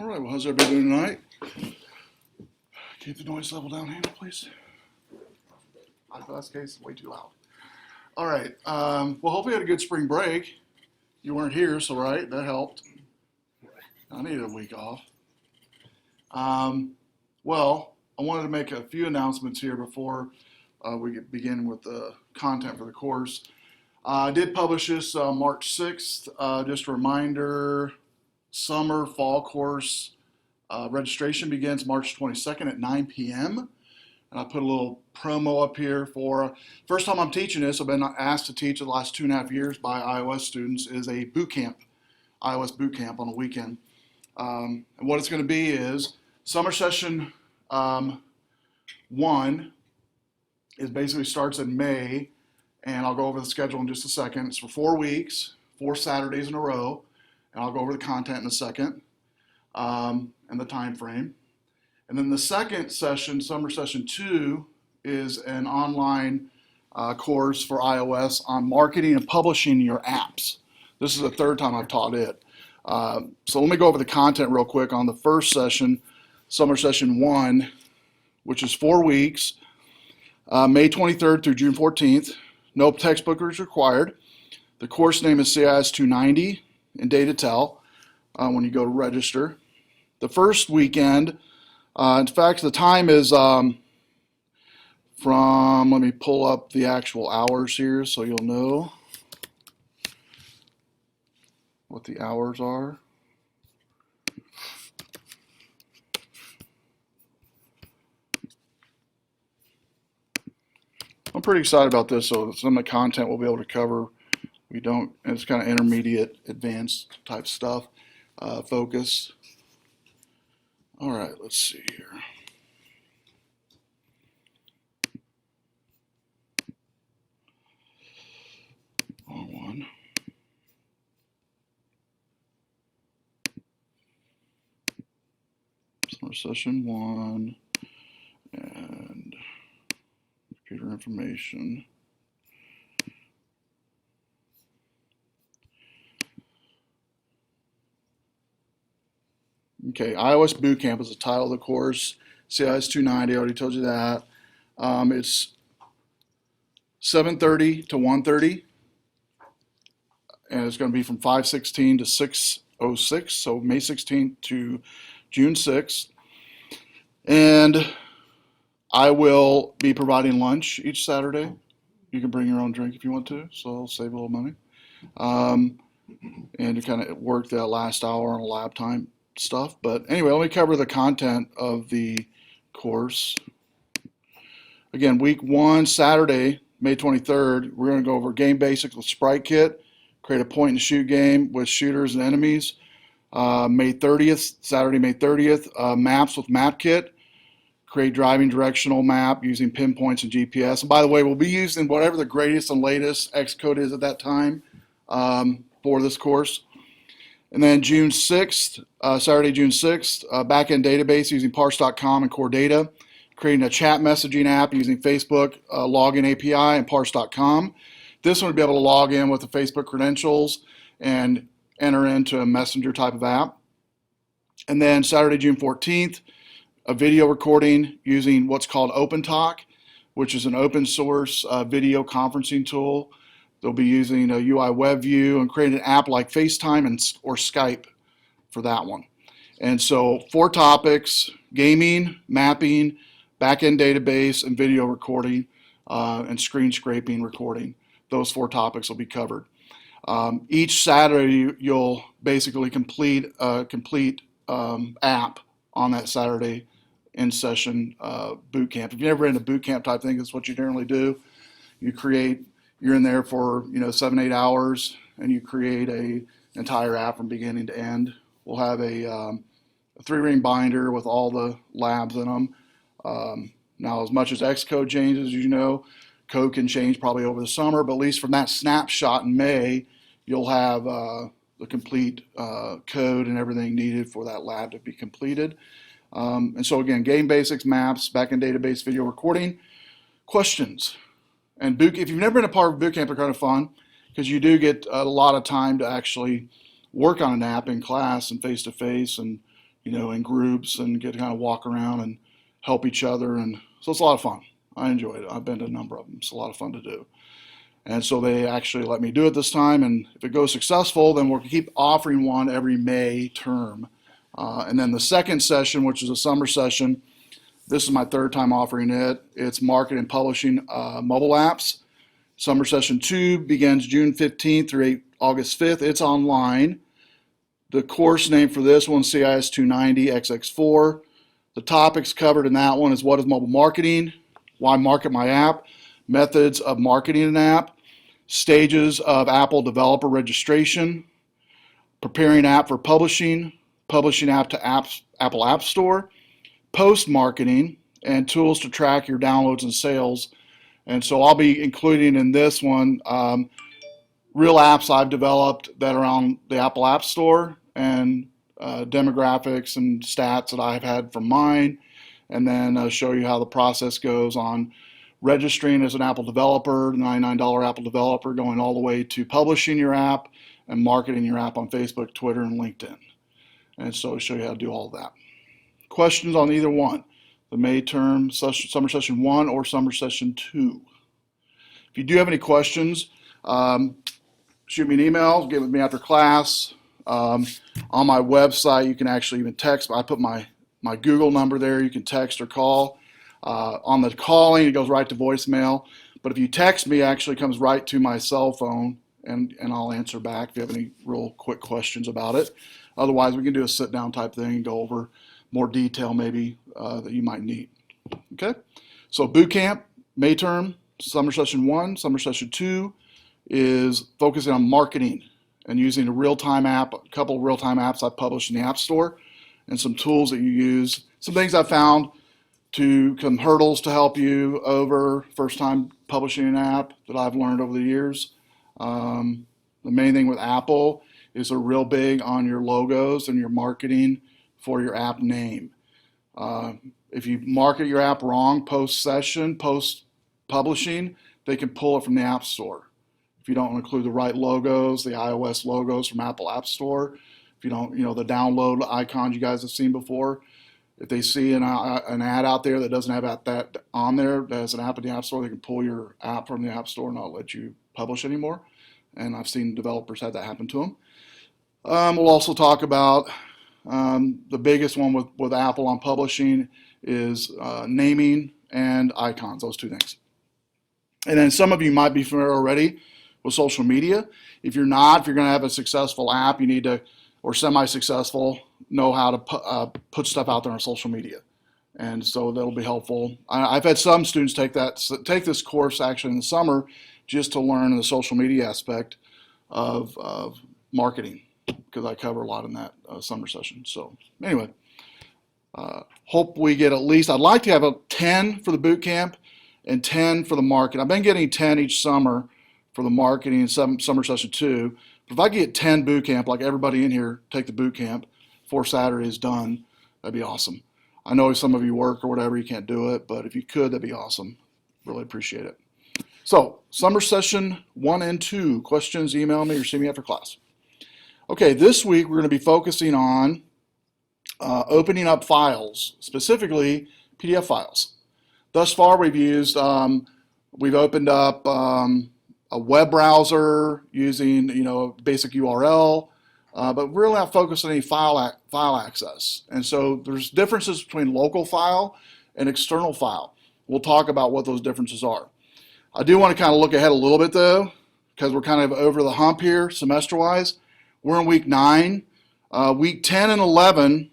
All right, well, how's everybody doing tonight? Keep the noise level down, Hannah, please. iPad's case, way too loud. All right, well, hopefully you had a good spring break. You weren't here, so right, that helped. I needed a week off. Well, I wanted to make a few announcements here before we begin with the content for the course. I did publish this March 6th. Just a reminder, summer fall course registration begins March 22nd at 9 p.m. And I put a little promo up here for, first time I'm teaching this, I've been asked to teach the last 2.5 years by iOS students, is a boot camp, iOS boot camp on a weekend. And what it's going to be is summer session 1 is basically starts in May, and I'll go over the schedule in just a second. It's for 4 weeks, 4 Saturdays in a row, and I'll go over the content in a second and the time frame. And then the second session, summer session 2, is an online course for iOS on marketing and publishing your apps. This is the third time I've taught it. So let me go over the content real quick on the first session, summer session 1, which is 4 weeks, May 23rd through June 14th. No textbook is required. The course name is CIS280 in Data Tell when you go to register. The first weekend, in fact, the time is from, let me pull up the actual hours here so you'll know what the hours are. I'm pretty excited about this, so some of the content we'll be able to cover. It's kind of intermediate, advanced type stuff, focus. All right, let's see here. One. Summer session 1 and computer information. Okay, iOS Bootcamp is the title of the course. CIS290, I already told you that. It's 7:30 to 1:30, and it's going to be from 5:16 to 6:06, so May 16th to June 6th. And I will be providing lunch each Saturday. You can bring your own drink if you want to, so I'll save a little money. And to kind of work that last hour on lab time stuff. But anyway, let me cover the content of the course. Again, week 1, Saturday, May 23rd, we're going to go over game basics with Sprite Kit, create a point and shoot game with shooters and enemies. May 30th, Saturday, May 30th, maps with Map Kit, create driving directional map using pinpoints and GPS. And by the way, we'll be using whatever the greatest and latest Xcode is at that time for this course. And then June 6th, Saturday, June 6th, backend database using parse.com and core data, creating a chat messaging app using Facebook login API and parse.com. This one will be able to log in with the Facebook credentials and enter into a messenger type of app. And then Saturday, June 14th, a video recording using what's called OpenTalk, which is an open source video conferencing tool. They'll be using a Uiwebview and creating an app like FaceTime or Skype for that one. And so 4 topics: gaming, mapping, backend database, and video recording, and screen scraping recording. Those 4 topics will be covered. Each Saturday, you'll basically complete a complete app on that Saturday in-session boot camp. If you've never been in a boot camp type thing, that's what you generally do. You're in there for 7-8 hours, and you create an entire app from beginning to end. We'll have a 3-ring binder with all the labs in them. Now, as much as Xcode changes, code can change probably over the summer, but at least from that snapshot in May, you'll have the complete code and everything needed for that lab to be completed. And so again, game basics, maps, backend database, video recording. Questions? And if you've never been a part of boot camp, they're kind of fun because you do get a lot of time to actually work on an app in class and face-to-face and in groups and get to kind of walk around and help each other. And so it's a lot of fun. I enjoy it. I've been to a number of them. It's a lot of fun to do. And so they actually let me do it this time. And if it goes successful, then we'll keep offering one every May term. And then the second session, which is a summer session, this is my third time offering it. It's marketing and publishing mobile apps. Summer session 2 begins June 15th through August 5th. It's online. The course name for this one, CIS280 XX4. The topics covered in that one is what is mobile marketing, why market my app, methods of marketing an app, stages of Apple developer registration, preparing app for publishing, publishing app to Apple App Store, post-marketing, and tools to track your downloads and sales. And so I'll be including in this one real apps I've developed that are on the Apple App Store and demographics and stats that I've had from mine, and then show you how the process goes on registering as an Apple developer, $99 Apple developer, going all the way to publishing your app and marketing your app on Facebook, Twitter, and LinkedIn. And so I'll show you how to do all of that. Questions on either one, the May term, summer session 1 or summer session 2. If you do have any questions, shoot me an email, get with me after class. On my website, you can actually even text. I put my Google number there. You can text or call. On the calling, it goes right to voicemail. But if you text me, it actually comes right to my cell phone, and I'll answer back if you have any real quick questions about it. Otherwise, we can do a sit-down type thing and go over more detail maybe that you might need. Okay? So boot camp, May term, summer session 1, summer session 2 is focusing on marketing and using a real-time app, a couple of real-time apps I've published in the App Store, and some tools that you use. Some things I found some hurdles to help you over first time publishing an app that I've learned over the years. The main thing with Apple is they're real big on your logos and your marketing for your app name. If you market your app wrong post-session, post-publishing, they can pull it from the App Store. If you don't include the right logos, the iOS logos from Apple App Store, if you don't, the download icons you guys have seen before, if they see an ad out there that doesn't have that on there, that has an app in the App Store, they can pull your app from the App Store and not let you publish anymore. And I've seen developers have that happen to them. We'll also talk about the biggest one with Apple on publishing is naming and icons, those two things. And then some of you might be familiar already with social media. If you're not, if you're going to have a successful app, you need to, or semi-successful, know how to put stuff out there on social media. And so that'll be helpful. I've had some students take this course actually in the summer just to learn the social media aspect of marketing, because I cover a lot in that summer session. So anyway, hope we get at least, I'd like to have a 10 for the boot camp and 10 for the market. I've been getting 10 each summer for the marketing and summer session 2. But if I get 10 boot camp, like everybody in here take the boot camp, 4 Saturdays done, that'd be awesome. I know some of you work or whatever, you can't do it, but if you could, that'd be awesome. Really appreciate it. So, summer session 1 and 2, questions, email me or see me after class. Okay, this week we're going to be focusing on opening up files, specifically PDF files. Thus far we've used, we've opened up a web browser using, basic URL, but we're really not focused on any file access. And so there's differences between local file and external file. We'll talk about what those differences are. I do want to kind of look ahead a little bit though, because we're kind of over the hump here semester-wise. We're in week 9. Week 10 and 11,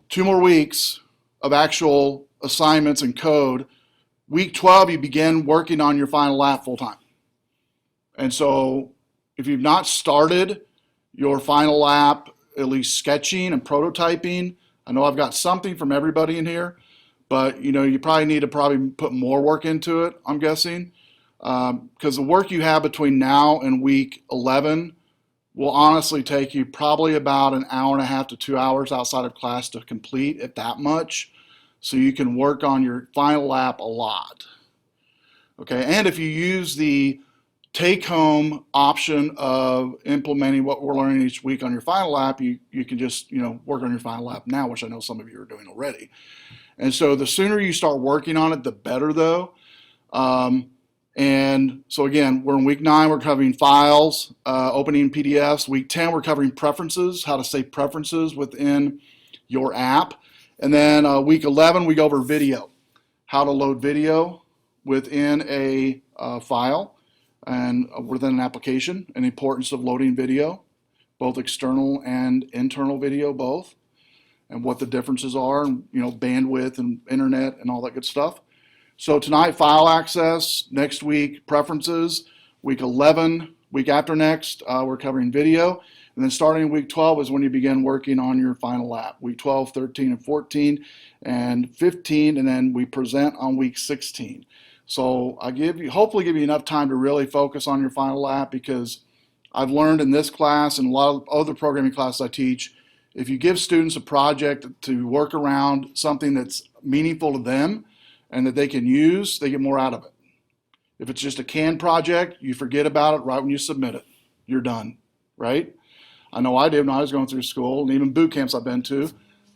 2 more weeks of actual assignments and code. Week 12, you begin working on your final app full-time. And so if you've not started your final app, at least sketching and prototyping, I know I've got something from everybody in here, but you probably need to put more work into it, I'm guessing, because the work you have between now and week 11 will honestly take you probably about an hour and a half to 2 hours outside of class to complete, if that much, so you can work on your final app a lot. Okay, and if you use the take-home option of implementing what we're learning each week on your final app, you can just work on your final app now, which I know some of you are doing already. And so the sooner you start working on it, the better, though. And so again, we're in week 9, we're covering files, opening PDFs. Week 10, we're covering preferences, how to save preferences within your app. And then week 11, we go over video, how to load video within a file and within an application, and the importance of loading video, both external and internal video, both, and what the differences are, and bandwidth and internet and all that good stuff. So tonight, file access. Next week, preferences. Week 11, week after next, we're covering video. And then starting week 12 is when you begin working on your final app. Week 12, 13, and 14, and 15, and then we present on week 16. So I hopefully give you enough time to really focus on your final app, because I've learned in this class and a lot of other programming classes I teach, if you give students a project to work around something that's meaningful to them and that they can use, they get more out of it. If it's just a canned project, you forget about it right when you submit it. You're done, right? I know I did when I was going through school, and even boot camps I've been to.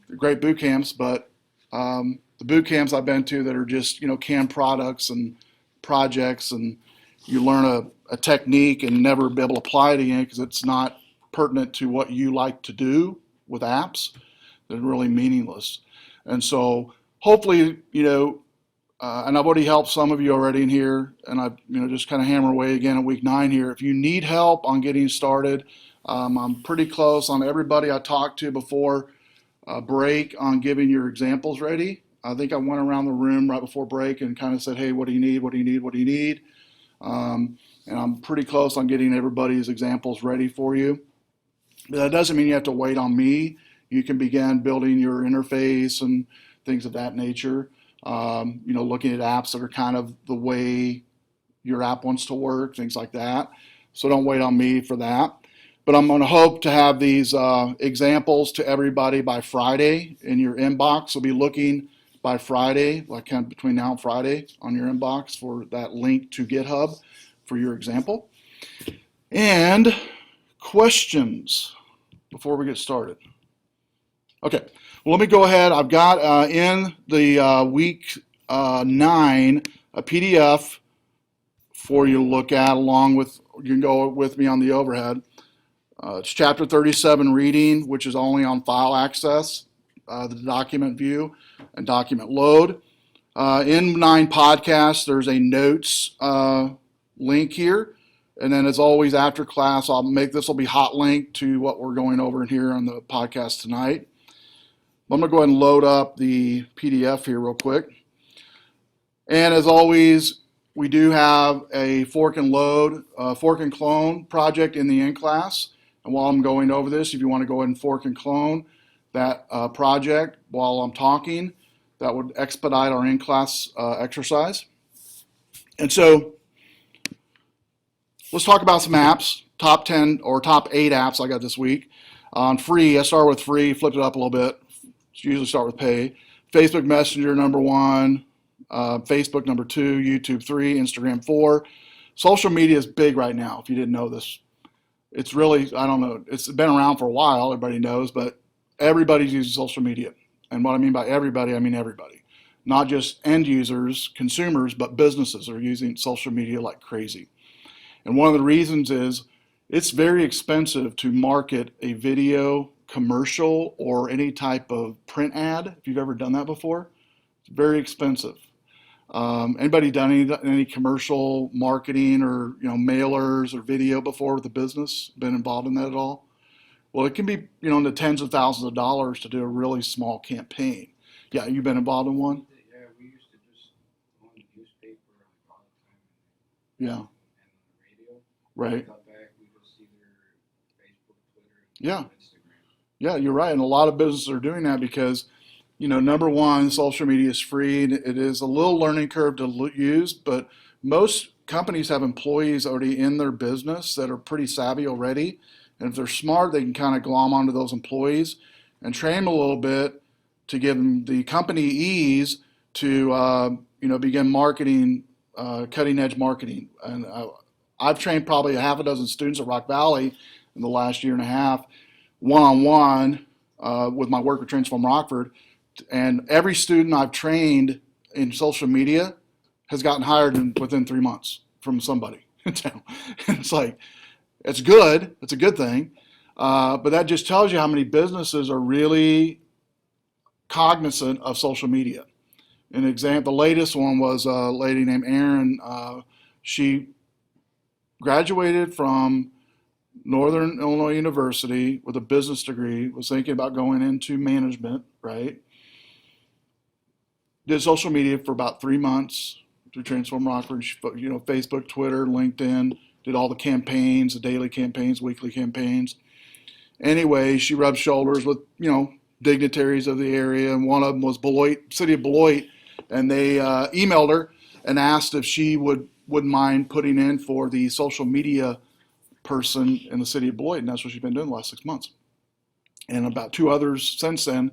They're great boot camps, but the boot camps I've been to that are just canned products and projects, and you learn a technique and never be able to apply it again because it's not pertinent to what you like to do with apps. They're really meaningless. And so hopefully, and I've already helped some of you already in here, and I just kind of hammer away again at week 9 here. If you need help on getting started, I'm pretty close on everybody I talked to before break on giving your examples ready. I think I went around the room right before break and kind of said, hey, what do you need? What do you need? What do you need? And I'm pretty close on getting everybody's examples ready for you. But that doesn't mean you have to wait on me. You can begin building your interface and things of that nature. Looking at apps that are kind of the way your app wants to work, things like that. So don't wait on me for that. But I'm going to hope to have these examples to everybody by Friday in your inbox. We'll be looking by Friday, like kind of between now and Friday, on your inbox for that link to GitHub for your example. And questions before we get started? Okay, well, let me go ahead. I've got in the week 9 a PDF for you to look at along with, you can go with me on the overhead. It's chapter 37 reading, which is only on file access, the document view and document load. In 9 podcasts, there's a notes link here. And then as always, after class, this will be hot linked to what we're going over in here on the podcast tonight. I'm going to go ahead and load up the PDF here real quick. And as always, we do have a fork and clone project in the in-class. And while I'm going over this, if you want to go ahead and fork and clone that project while I'm talking, that would expedite our in-class exercise. And so let's talk about some apps, top 10 or top 8 apps I got this week. On free, I start with free, flipped it up a little bit. Usually start with pay. Facebook Messenger, number 1. Facebook, number 2. YouTube, 3. Instagram, 4. Social media is big right now, if you didn't know this. It's really, I don't know, it's been around for a while, everybody knows, but everybody's using social media. And what I mean by everybody, I mean everybody. Not just end users, consumers, but businesses are using social media like crazy. And one of the reasons is it's very expensive to market a video commercial or any type of print ad. If you've ever done that before, it's very expensive. Anybody done any commercial marketing or mailers or video before with a business? Been involved in that at all? Well, it can be in the tens of thousands of dollars to do a really small campaign. Yeah, you've been involved in one? Yeah, we used to just go on the newspaper all the time. Yeah. And on the radio. Right. Got back, we just either Facebook, Twitter, Yeah. and Instagram. Yeah, you're right. And a lot of businesses are doing that because, number one, social media is free. It is a little learning curve to use, but most companies have employees already in their business that are pretty savvy already. And if they're smart, they can kind of glom onto those employees and train them a little bit to give them the company ease to, begin marketing, cutting edge marketing. And I've trained probably a half a dozen students at Rock Valley in the last year and a half, one-on-one with my work with Transform Rockford. And every student I've trained in social media has gotten hired within 3 months from somebody in town. It's like, it's good. It's a good thing. But that just tells you how many businesses are really cognizant of social media. An example, the latest one was a lady named Erin. She graduated from Northern Illinois University with a business degree, was thinking about going into management, right? Did social media for about 3 months through Transform Rockford, Facebook, Twitter, LinkedIn, did all the campaigns, the daily campaigns, weekly campaigns. Anyway, she rubbed shoulders with, dignitaries of the area, and one of them was Beloit, city of Beloit, and they emailed her and asked if she wouldn't mind putting in for the social media person in the city of Beloit, and that's what she's been doing the last 6 months. And about 2 others since then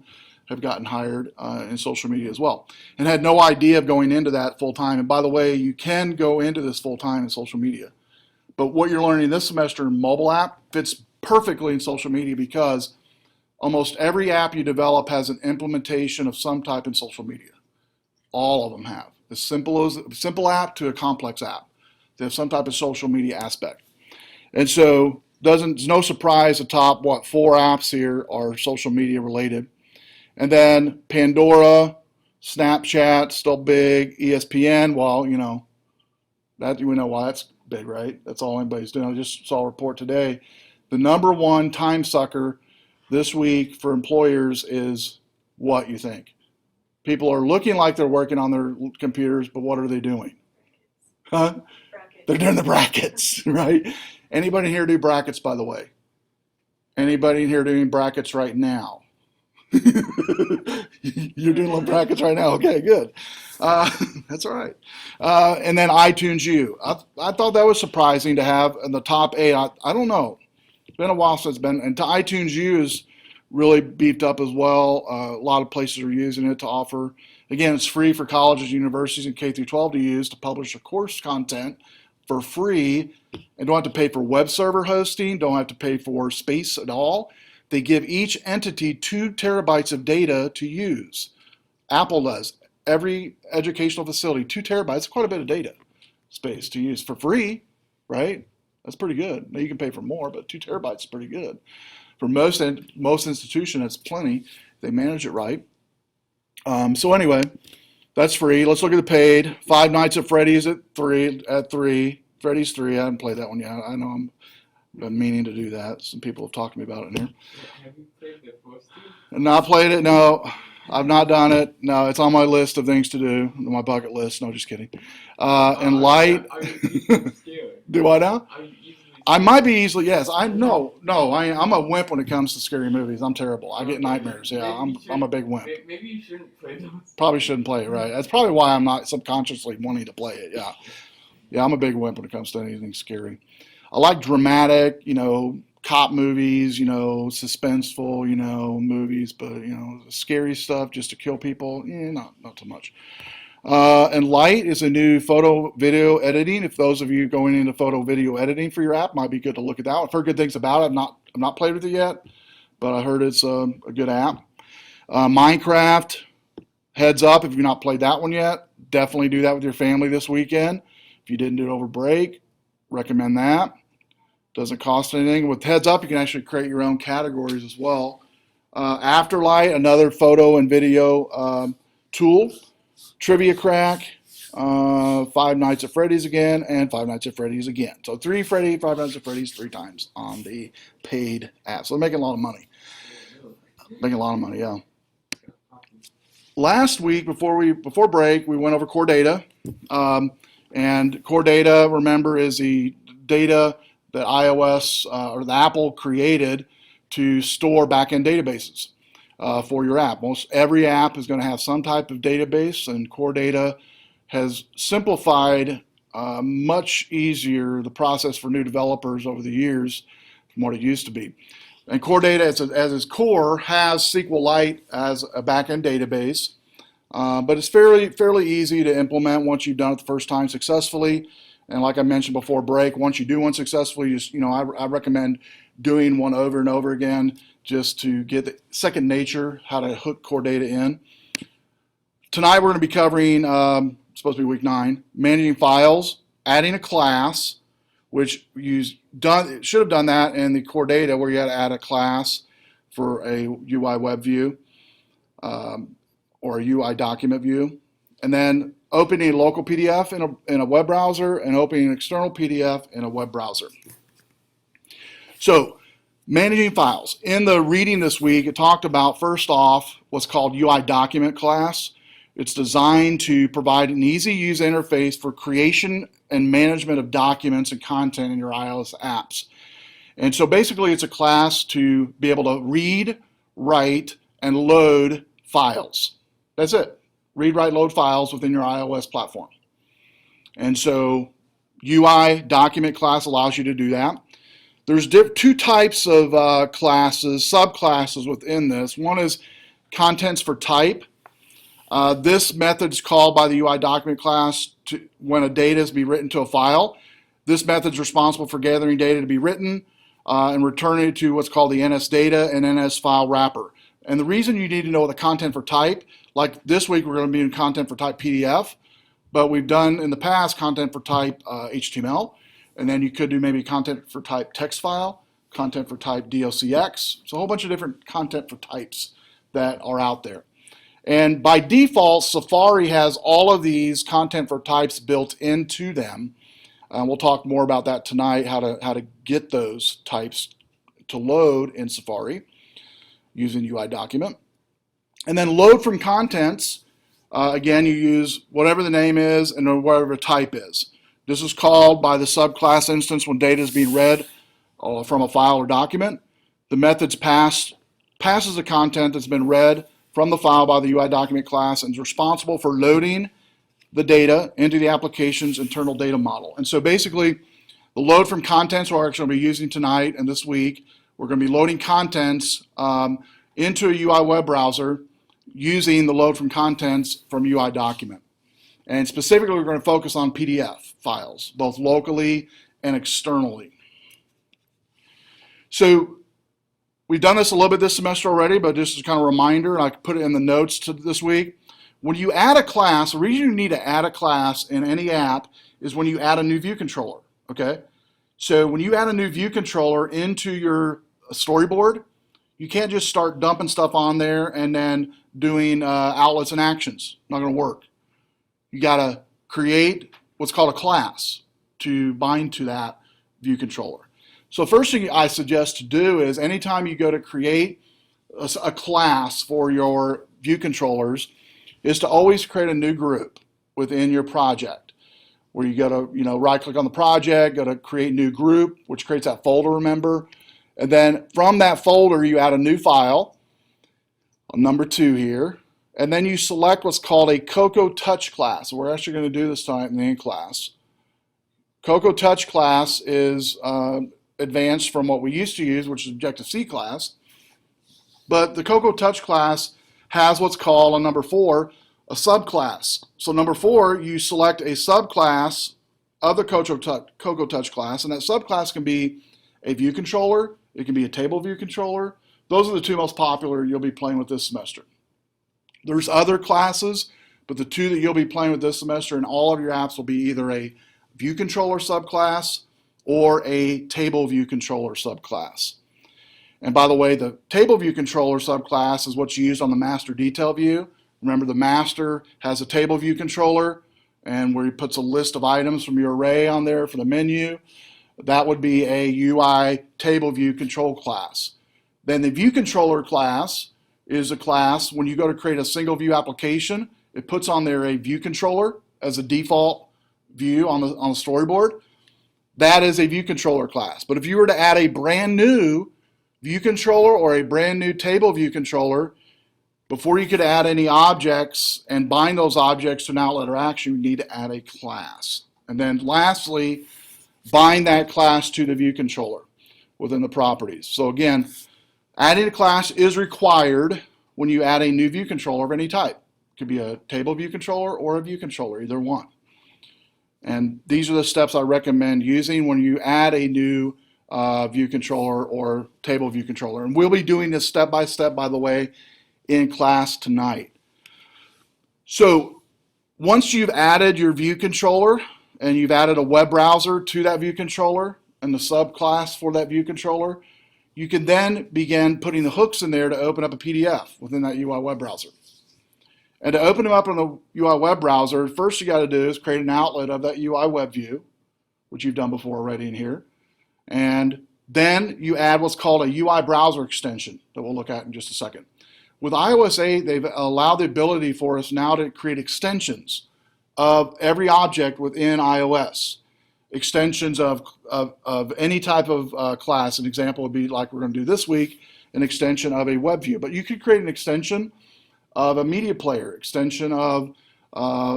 have gotten hired in social media as well, and had no idea of going into that full time. And by the way, you can go into this full time in social media, but what you're learning this semester in mobile app fits perfectly in social media, because almost every app you develop has an implementation of some type in social media. All of them have. As simple as a simple app to a complex app. They have some type of social media aspect. And so it's no surprise the top 4 apps here are social media related. And then Pandora, Snapchat, still big, ESPN, that we know why that's big, right? That's all anybody's doing. I just saw a report today. The number one time sucker this week for employers is what you think? People are looking like they're working on their computers, but what are they doing? Huh? Brackets. They're doing the brackets, right? Anybody here do brackets, by the way? Anybody here doing brackets right now? You're doing little brackets right now? Okay, good. That's all right. And then iTunes U. I thought that was surprising to have in the top 8. I don't know. It's been a while since it's been. And iTunes U is really beefed up as well. A lot of places are using it to offer. Again, it's free for colleges, universities, and K through 12 to use to publish their course content for free, and don't have to pay for web server hosting, don't have to pay for space at all. They give each entity 2 terabytes of data to use. Apple does. Every educational facility, 2 terabytes, quite a bit of data space to use for free, right? That's pretty good. Now you can pay for more, but 2 terabytes is pretty good. For most institutions, that's plenty. They manage it right. So anyway, that's free. Let's look at the paid. Five Nights at Freddy's at 3. Freddy's 3. I haven't played that one yet. I know I've been meaning to do that. Some people have talked to me about it in here. Have you played the first two? Not played it. No, I've not done it. No, it's on my list of things to do. My bucket list. No, just kidding. And Light. Are you easily scared? Do I now? Are you easily I might be easily. Yes, I'm a wimp when it comes to scary movies. I'm terrible. I get nightmares. Yeah, I'm a big wimp. Maybe you shouldn't play those. Probably shouldn't play it, right? That's probably why I'm not subconsciously wanting to play it. Yeah. Yeah, I'm a big wimp when it comes to anything scary. I like dramatic, cop movies, suspenseful, movies, but, scary stuff just to kill people, not so much. And Light is a new photo video editing. If those of you going into photo video editing for your app, might be good to look at that. I've heard good things about it. I've not played with it yet, but I heard it's a good app. Minecraft, heads up, if you've not played that one yet, definitely do that with your family this weekend. If you didn't do it over break, recommend that. Doesn't cost anything. With heads up, you can actually create your own categories as well. Afterlight, another photo and video tool. Trivia Crack, Five Nights at Freddy's again, and Five Nights at Freddy's again. So Five Nights at Freddy's 3 times on the paid app. So they're making a lot of money. Making a lot of money, yeah. Last week, before break, we went over core data. And core data, remember, is the data that iOS or the Apple created to store backend databases for your app. Most every app is going to have some type of database, and core data has simplified much easier the process for new developers over the years from what it used to be. And core data, as its core, has SQLite as a backend database, but it's fairly easy to implement once you've done it the first time successfully. And like I mentioned before break, once you do one successfully, I recommend doing one over and over again just to get the second nature, how to hook core data in. Tonight we're going to be covering, supposed to be week 9, managing files, adding a class, which should have done that in the core data where you had to add a class for a UI web view or a UI document view. And then opening a local PDF in a web browser and opening an external PDF in a web browser. So, managing files. In the reading this week, it talked about, first off, what's called UI document class. It's designed to provide an easy user interface for creation and management of documents and content in your iOS apps. And so basically it's a class to be able to read, write, and load files. That's it. Read, write, load files within your iOS platform. And so UI document class allows you to do that. There's two types of classes, subclasses within this. One is contents for type. This method is called by the UI document class when a data is to be written to a file. This method is responsible for gathering data to be written and returning it to what's called the NS data and NS file wrapper. And the reason you need to know the content for type, like this week we're going to be in content for type PDF, but we've done in the past content for type HTML, and then you could do maybe content for type text file, content for type DOCX. It's a whole bunch of different content for types that are out there. And by default, Safari has all of these content for types built into them. We'll talk more about that tonight, how to get those types to load in Safari using UI document. And then load from contents, again, you use whatever the name is and whatever the type is. This is called by the subclass instance when data is being read from a file or document. The method's passes the content that's been read from the file by the UI document class and is responsible for loading the data into the application's internal data model. And so basically, the load from contents we're actually going to be using tonight and this week. We're going to be loading contents into a UI web browser using the load from contents from UI document. And specifically, we're going to focus on PDF files, both locally and externally. So we've done this a little bit this semester already, but just as a kind of reminder, and I put it in the notes to this week. When you add a class, the reason you need to add a class in any app is when you add a new view controller, okay? So when you add a new view controller into your storyboard, you can't just start dumping stuff on there and then doing outlets and actions. Not going to work. You got to create what's called a class to bind to that view controller. So first thing I suggest to do is anytime you go to create a class for your view controllers is to always create a new group within your project where you go to, right click on the project, go to create new group, which creates that folder, remember? And then from that folder, you add a new file, number 2 here, and then you select what's called a Cocoa Touch class. We're actually going to do this tonight in the class. Cocoa Touch class is advanced from what we used to use, which is Objective-C class. But the Cocoa Touch class has what's called, on number 4, a subclass. So number 4, you select a subclass of the Cocoa Touch class, and that subclass can be a view controller, it can be a table view controller. Those are the 2 most popular you'll be playing with this semester. There's other classes, but the 2 that you'll be playing with this semester in all of your apps will be either a view controller subclass or a table view controller subclass. And by the way, the table view controller subclass is what's used on the master detail view. Remember, the master has a table view controller and where he puts a list of items from your array on there for the menu. That would be a UI table view control class. Then the view controller class is a class when you go to create a single view application, it puts on there a view controller as a default view on the storyboard. That is a view controller class. But if you were to add a brand new view controller or a brand new table view controller, before you could add any objects and bind those objects to an outlet or action, you need to add a class. And then lastly, bind that class to the view controller within the properties. So again, adding a class is required when you add a new view controller of any type. It could be a table view controller or a view controller, either one. And these are the steps I recommend using when you add a new view controller or table view controller. And we'll be doing this step by step, by the way, in class tonight. So once you've added your view controller and you've added a web browser to that view controller and the subclass for that view controller, you can then begin putting the hooks in there to open up a PDF within that UI web browser. And to open them up in the UI web browser, first you got to do is create an outlet of that UI web view, which you've done before already in here. And then you add what's called a UI browser extension that we'll look at in just a second. With iOS 8, they've allowed the ability for us now to create extensions of every object within iOS. Extensions of any type of class. An example would be like we're going to do this week, an extension of a web view. But you could create an extension of a media player, extension of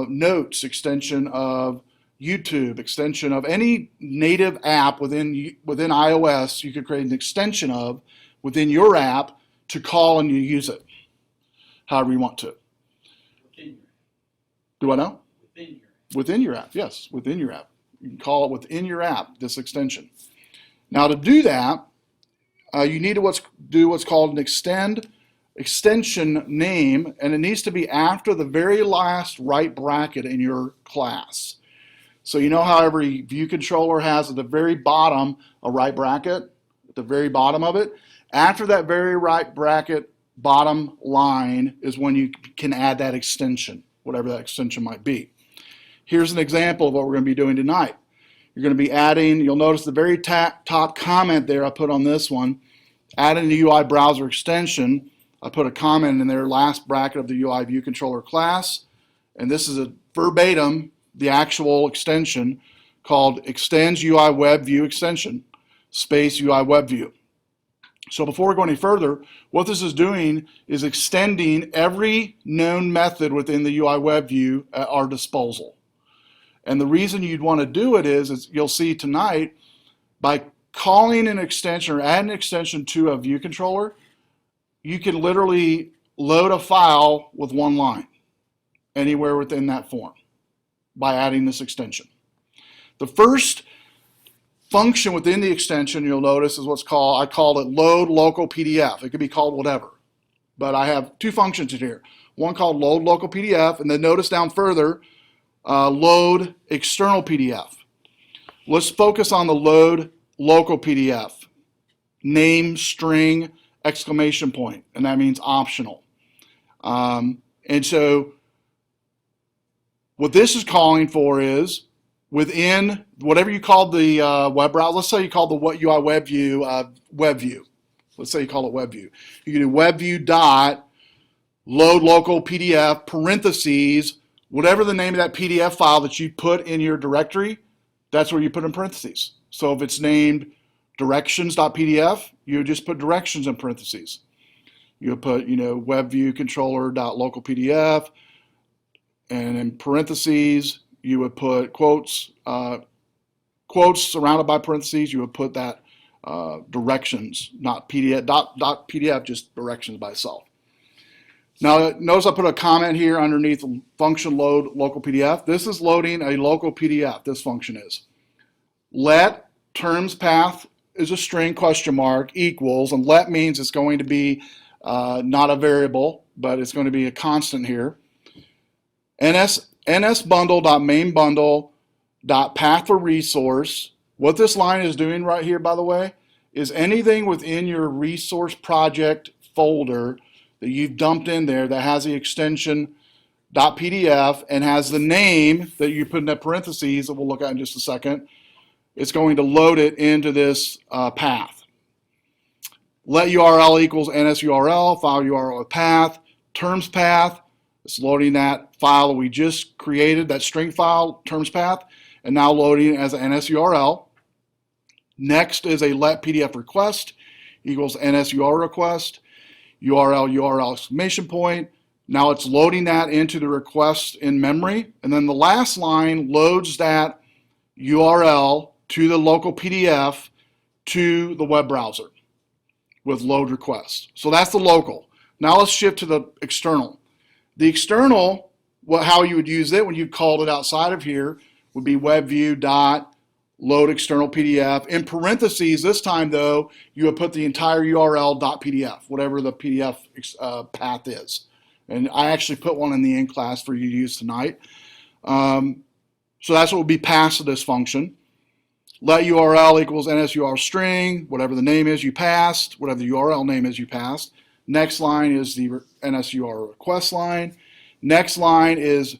notes, extension of YouTube, extension of any native app within iOS. You could create an extension of within your app to call and you use it however you want to. Within your, Do I know? within your. Within your app, yes, within your app. You can call it within your app, this extension. Now to do that, you need to do what's called an extension name, and it needs to be after the very last right bracket in your class. So you know how every view controller has at the very bottom a right bracket, at the very bottom of it? After that very right bracket bottom line is when you can add that extension, whatever that extension might be. Here's an example of what we're going to be doing tonight. You're going to be adding, you'll notice the very top comment there I put on this one, adding the UI browser extension. I put a comment in there, last bracket of the UI view controller class, and this is a verbatim, the actual extension called Extends Uiwebview extension, space Uiwebview. So before we go any further, what this is doing is extending every known method within the Uiwebview at our disposal. And the reason you'd want to do it is you'll see tonight, by calling an extension or adding an extension to a view controller, you can literally load a file with one line anywhere within that form by adding this extension. The first function within the extension you'll notice is what's called, I call it load local PDF. It could be called whatever, but I have two functions in here. One called load local PDF, and then notice down further, load external PDF. Let's focus on the load local PDF. Name, string, exclamation point, and that means optional. And so what this is calling for is within whatever you call the web browser, let's say you call the Uiwebview Webview. Let's say you call it Webview. You can do Webview dot load local PDF parentheses, whatever the name of that PDF file that you put in your directory, that's where you put in parentheses. So if it's named directions.pdf, you would just put directions in parentheses. You would put, Webview controller.local PDF, and in parentheses, you would put quotes surrounded by parentheses. You would put that directions, not PDF, dot PDF, just directions by itself. Now, notice I put a comment here underneath function load local PDF. This is loading a local PDF, this function is. Let terms path is a string question mark equals, and let means it's going to be not a variable, but it's going to be a constant here. nsbundle.mainBundle.path for resource. What this line is doing right here, by the way, is anything within your resource project folder that you've dumped in there that has the extension .pdf and has the name that you put in that parentheses that we'll look at in just a second, it's going to load it into this path. Let URL equals NSURL, file URL with path, terms path, it's loading that file that we just created, that string file, terms path, and now loading it as an NSURL. Next is a let PDF request equals NSURL request, URL exclamation point. Now it's loading that into the request in memory. And then the last line loads that URL to the local PDF to the web browser with load request. So that's the local. Now let's shift to the external. The external, how you would use it when you called it outside of here would be webview dot load external PDF. In parentheses, this time though, you would put the entire URL .pdf, whatever the PDF path is. And I actually put one in the in class for you to use tonight. So that's what will be passed to this function. Let URL equals NSURL string, whatever the name is you passed, whatever the URL name is you passed. Next line is the NSURL request line. Next line is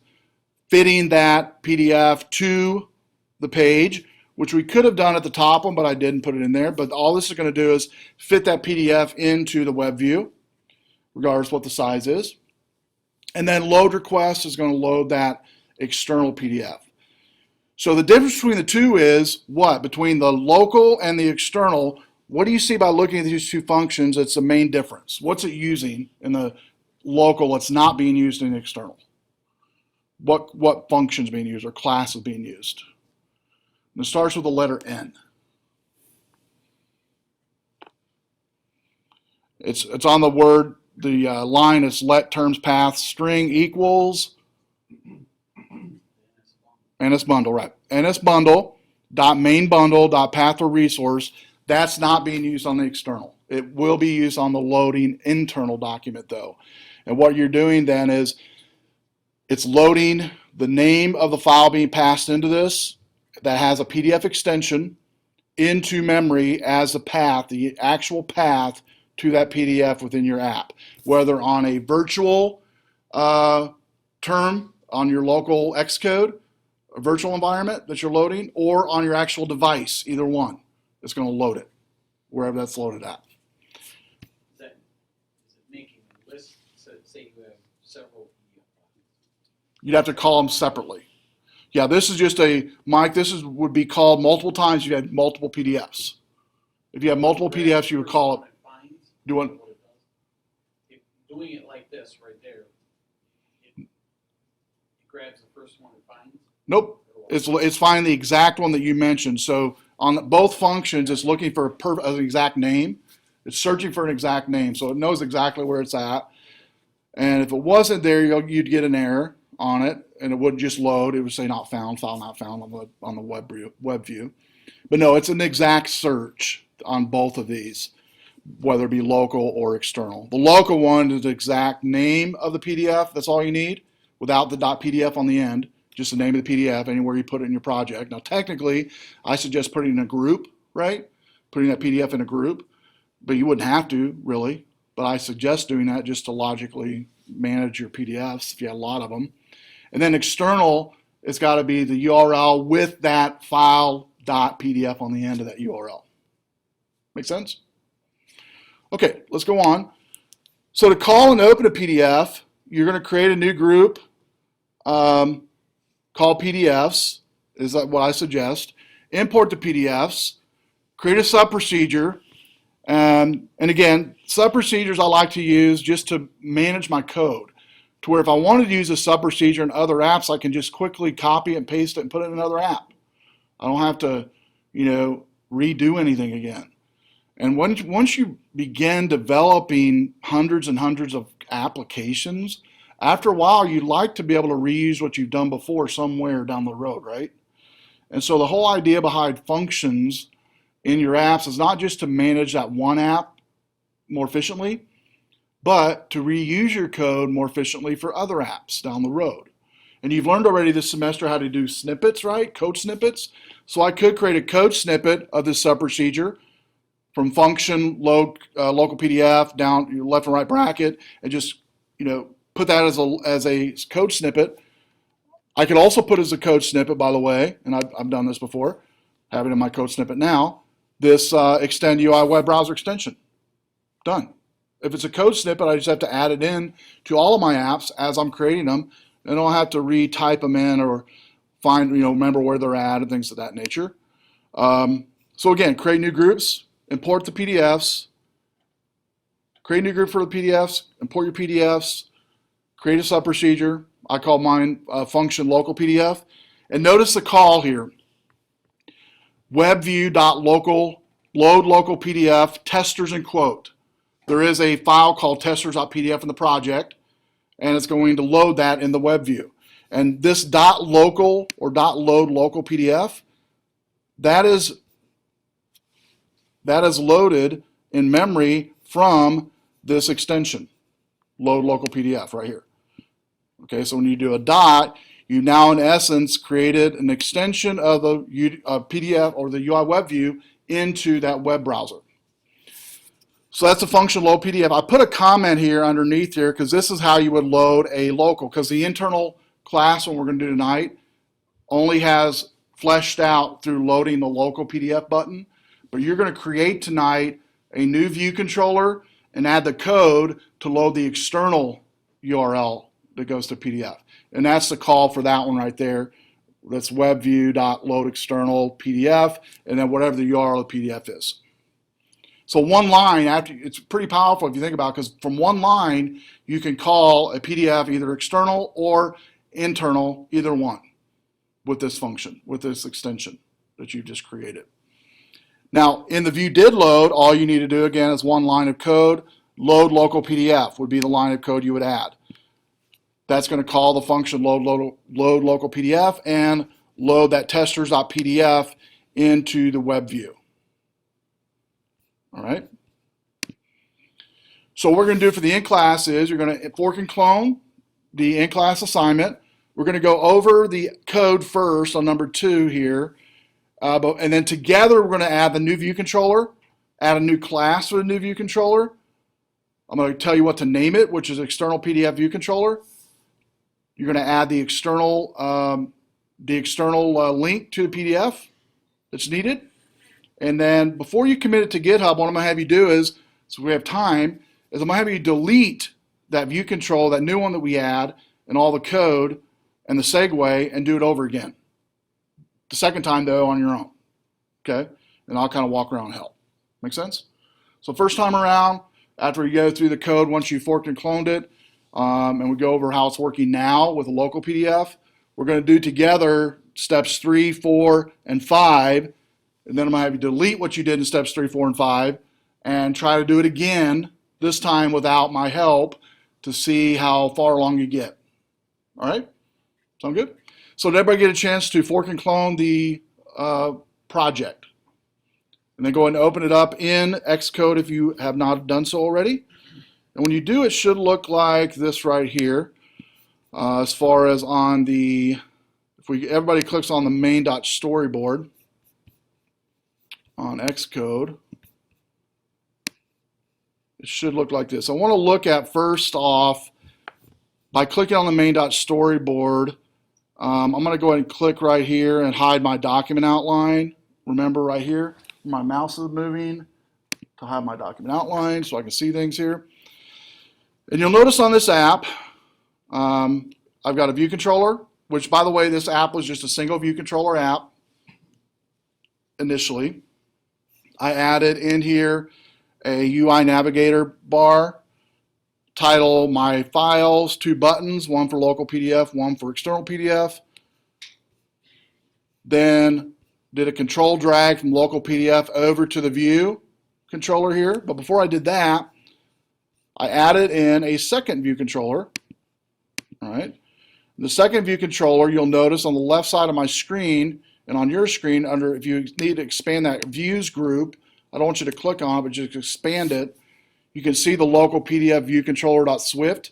fitting that PDF to the page, which we could have done at the top one, but I didn't put it in there. But all this is going to do is fit that PDF into the web view, regardless of what the size is. And then load request is going to load that external PDF. So the difference between the two is what? Between the local and the external, what do you see by looking at these two functions? It's the main difference. What's it using in the local that's not being used in the external? What function is being used or class is being used? And it starts with the letter N. It's on the word, the line is let terms path string equals NS bundle, right? NS bundle dot main bundle dot path or resource. That's not being used on the external. It will be used on the loading internal document though. And what you're doing then is it's loading the name of the file being passed into this that has a PDF extension into memory as a path, the actual path to that PDF within your app, whether on a virtual term on your local Xcode, a virtual environment that you're loading, or on your actual device, either one. It's going to load it wherever that's loaded at. Is it making a list? So say you have several. You'd have to call them separately. Yeah, this is just a, Mike, would be called multiple times if you had multiple PDFs. If you have multiple PDFs, you would call it. Doing it like this right there, it grabs the first one and finds. Nope, it's finding the exact one that you mentioned. So on both functions, it's looking for an exact name. It's searching for an exact name, so it knows exactly where it's at. And if it wasn't there, you'd get an error on it, and it wouldn't just load. It would say not found, file not found on the web view. But no, it's an exact search on both of these, whether it be local or external. The local one is the exact name of the PDF. That's all you need, without the .pdf on the end. Just the name of the PDF, anywhere you put it in your project. Now, technically, I suggest putting it in a group, right? Putting that PDF in a group, but you wouldn't have to, really. But I suggest doing that just to logically manage your PDFs if you have a lot of them. And then external, it's got to be the URL with that file.pdf on the end of that URL. Make sense? Okay, let's go on. So to call and open a PDF, you're going to create a new group called PDFs, is what I suggest. Import the PDFs, create a sub-procedure, and again, sub-procedures I like to use just to manage my code, to where if I wanted to use a sub-procedure in other apps, I can just quickly copy and paste it and put it in another app. I don't have to, redo anything again. And once you begin developing hundreds and hundreds of applications, after a while, you'd like to be able to reuse what you've done before somewhere down the road, right? And so the whole idea behind functions in your apps is not just to manage that one app more efficiently, but to reuse your code more efficiently for other apps down the road. And you've learned already this semester how to do snippets, right? Code snippets. So I could create a code snippet of this sub-procedure from function, local PDF, down your left and right bracket, and just, put that as a code snippet. I could also put as a code snippet, by the way, and I've done this before, have it in my code snippet now, this Extend UI web browser extension. Done. If it's a code snippet, I just have to add it in to all of my apps as I'm creating them, and I don't have to retype them in or find, remember where they're at and things of that nature. So again, create new groups, import the PDFs, create a new group for the PDFs, import your PDFs, create a sub-procedure. I call mine function local PDF. And notice the call here. Webview.local, load local PDF, testers and quote. There is a file called testers.pdf in the project, and it's going to load that in the WebView. And this .local or .load local PDF, that is loaded in memory from this extension, load local PDF right here. Okay, so when you do a dot, you now in essence created an extension of the PDF or the Uiwebview into that web browser. So that's a function load PDF. I put a comment here underneath here because this is how you would load a local, because the internal class, what we're going to do tonight, only has fleshed out through loading the local PDF button. But you're going to create tonight a new view controller and add the code to load the external URL that goes to PDF. And that's the call for that one right there. That's webview.loadExternal PDF, and then whatever the URL of the PDF is. So one line, it's pretty powerful if you think about it, because from one line, you can call a PDF either external or internal, either one, with this function, with this extension that you've just created. Now, in the view did load, all you need to do, again, is one line of code. Load local PDF would be the line of code you would add. That's going to call the function load local PDF and load that testers.pdf into the web view. All right. So what we're going to do for the in-class is you're going to fork and clone the in-class assignment. We're going to go over the code first on number 2 here. And then together we're going to add the new view controller, add a new class for the new view controller. I'm going to tell you what to name it, which is external PDF view controller. You're going to add the external link to the PDF that's needed. And then before you commit it to GitHub, what I'm going to have you do is, so we have time, is I'm going to have you delete that view control, that new one that we add, and all the code and the segue, and do it over again. The second time, though, on your own. Okay? And I'll kind of walk around and help. Make sense? So first time around, after we go through the code, once you forked and cloned it, and we go over how it's working now with a local PDF, we're going to do together steps 3, 4, and 5. And then I'm going to have you delete what you did in steps 3, 4, and 5 and try to do it again, this time without my help, to see how far along you get. All right? Sound good? So did everybody get a chance to fork and clone the project? And then go ahead and open it up in Xcode if you have not done so already. And when you do, it should look like this right here. As far as on the, everybody clicks on the main.storyboard on Xcode, it should look like this. I want to look at first off, by clicking on the main.storyboard, I'm going to go ahead and click right here and hide my document outline. Remember right here, my mouse is moving to hide my document outline so I can see things here. And you'll notice on this app, I've got a view controller, which by the way, this app was just a single view controller app initially. I added in here a UI navigator bar, title MyFiles, 2 buttons, one for local PDF, one for external PDF. Then did a control drag from local PDF over to the view controller here. But before I did that, I added in a second view controller. All right. The second view controller, you'll notice on the left side of my screen and on your screen, under if you need to expand that views group, I don't want you to click on it, but just expand it. You can see the local PDF view controller.swift.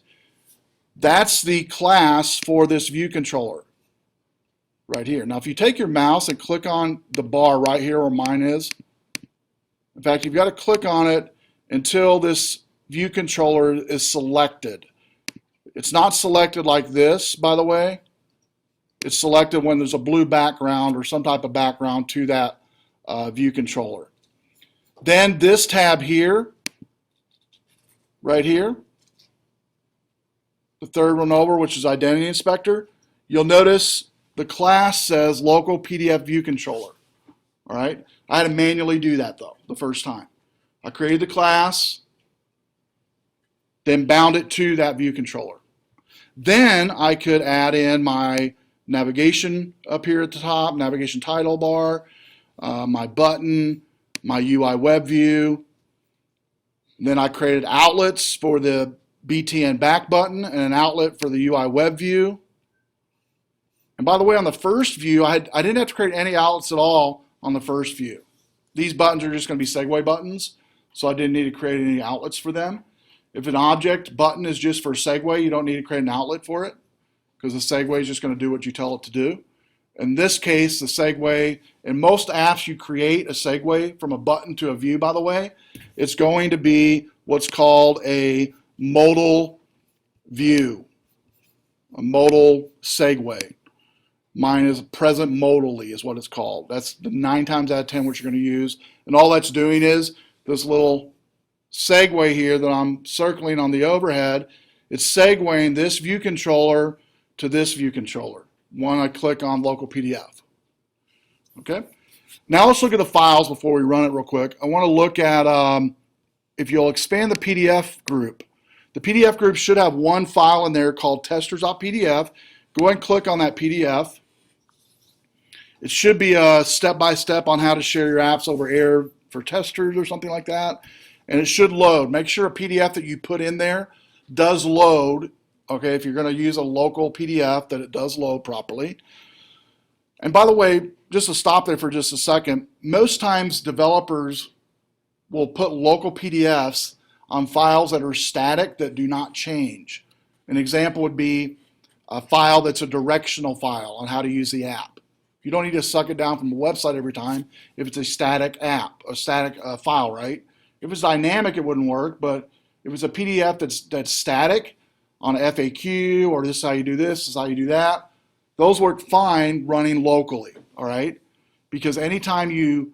That's the class for this view controller right here. Now, if you take your mouse and click on the bar right here where mine is, in fact, you've got to click on it until this view controller is selected. It's not selected like this, by the way. It's selected when there's a blue background or some type of background to that view controller. Then this tab here, right here, the third one over, which is Identity Inspector, you'll notice the class says Local PDF View Controller. All right? I had to manually do that, though, the first time. I created the class, then bound it to that view controller. Then I could add in my navigation up here at the top, navigation title bar, my button, my Uiwebview. Then I created outlets for the BTN back button and an outlet for the Uiwebview. And by the way, on the first view, I didn't have to create any outlets at all on the first view. These buttons are just going to be segue buttons, so I didn't need to create any outlets for them. If an object button is just for segue, you don't need to create an outlet for it, because the segue is just going to do what you tell it to do. In this case, the segue, in most apps you create a segue from a button to a view, by the way, it's going to be what's called a modal view, a modal segue. Mine is present modally is what it's called. That's the 9 times out of 10 what you're going to use. And all that's doing is this little segue here that I'm circling on the overhead, it's segueing this view controller to this view controller when I click on local PDF. Okay. Now let's look at the files before we run it real quick. I want to look at, if you'll expand the PDF group. The PDF group should have one file in there called testers.pdf. Go ahead and click on that PDF. It should be a step-by-step on how to share your apps over air for testers or something like that. And it should load. Make sure a PDF that you put in there does load. Okay, if you're going to use a local PDF, that it does load properly. And by the way, just to stop there for just a second, most times developers will put local PDFs on files that are static that do not change. An example would be a file that's a directional file on how to use the app. You don't need to suck it down from a website every time if it's a static app, a static file, right? If it's dynamic, it wouldn't work, but if it's a PDF that's static on a FAQ, or this is how you do this is how you do that, those work fine running locally, all right? Because anytime you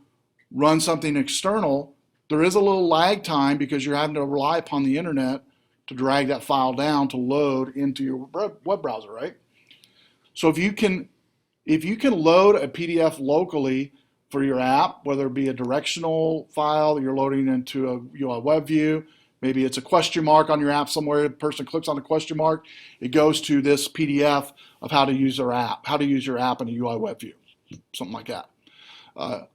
run something external, there is a little lag time because you're having to rely upon the internet to drag that file down to load into your web browser, right? So if you can load a PDF locally for your app, whether it be a directional file that you're loading into a Webview, maybe it's a question mark on your app somewhere, the person clicks on the question mark, it goes to this PDF of how to use your app in a Uiwebview, something like that.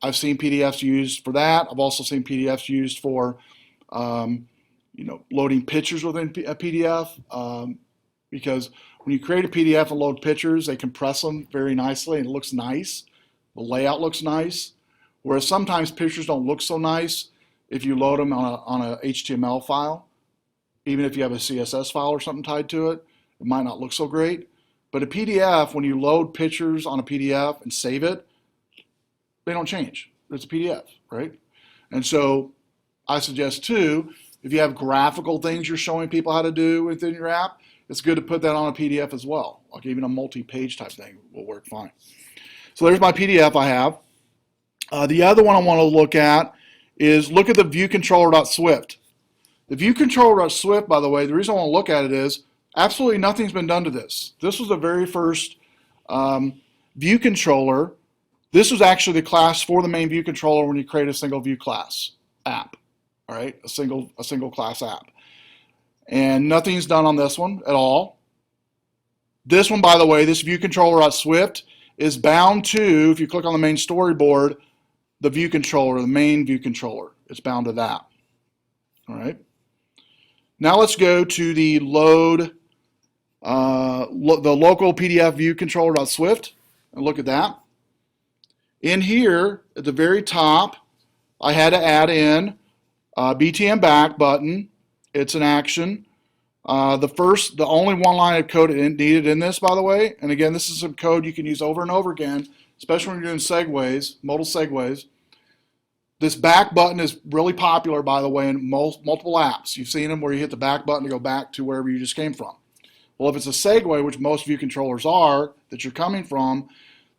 I've seen PDFs used for that. I've also seen PDFs used for loading pictures within a PDF, because when you create a PDF and load pictures, they compress them very nicely and it looks nice. The layout looks nice, whereas sometimes pictures don't look so nice if you load them on a HTML file. Even if you have a CSS file or something tied to it, it might not look so great. But a PDF, when you load pictures on a PDF and save it, they don't change. It's a PDF, right? And so I suggest too, if you have graphical things you're showing people how to do within your app, it's good to put that on a PDF as well. Like even a multi-page type thing will work fine. So there's my PDF I have. The other one I want to look at is look at the viewcontroller.swift. The viewcontroller.swift, by the way, the reason I want to look at it is absolutely nothing's been done to this. This was the very first view controller. This was actually the class for the main view controller when you create a single view class app. All right, a single class app. And nothing's done on this one at all. This one, by the way, this viewcontroller.swift is bound to, if you click on the main storyboard, the view controller, the main view controller. It's bound to that. All right. Now let's go to the load, the local PDF view controller.swift and look at that. In here, at the very top, I had to add in BTM back button. It's an action. The only one line of code needed in this, by the way, and again, this is some code you can use over and over again, especially when you're doing segues, modal segues. This back button is really popular, by the way, in multiple apps. You've seen them where you hit the back button to go back to wherever you just came from. Well, if it's a segue, which most view controllers are, that you're coming from,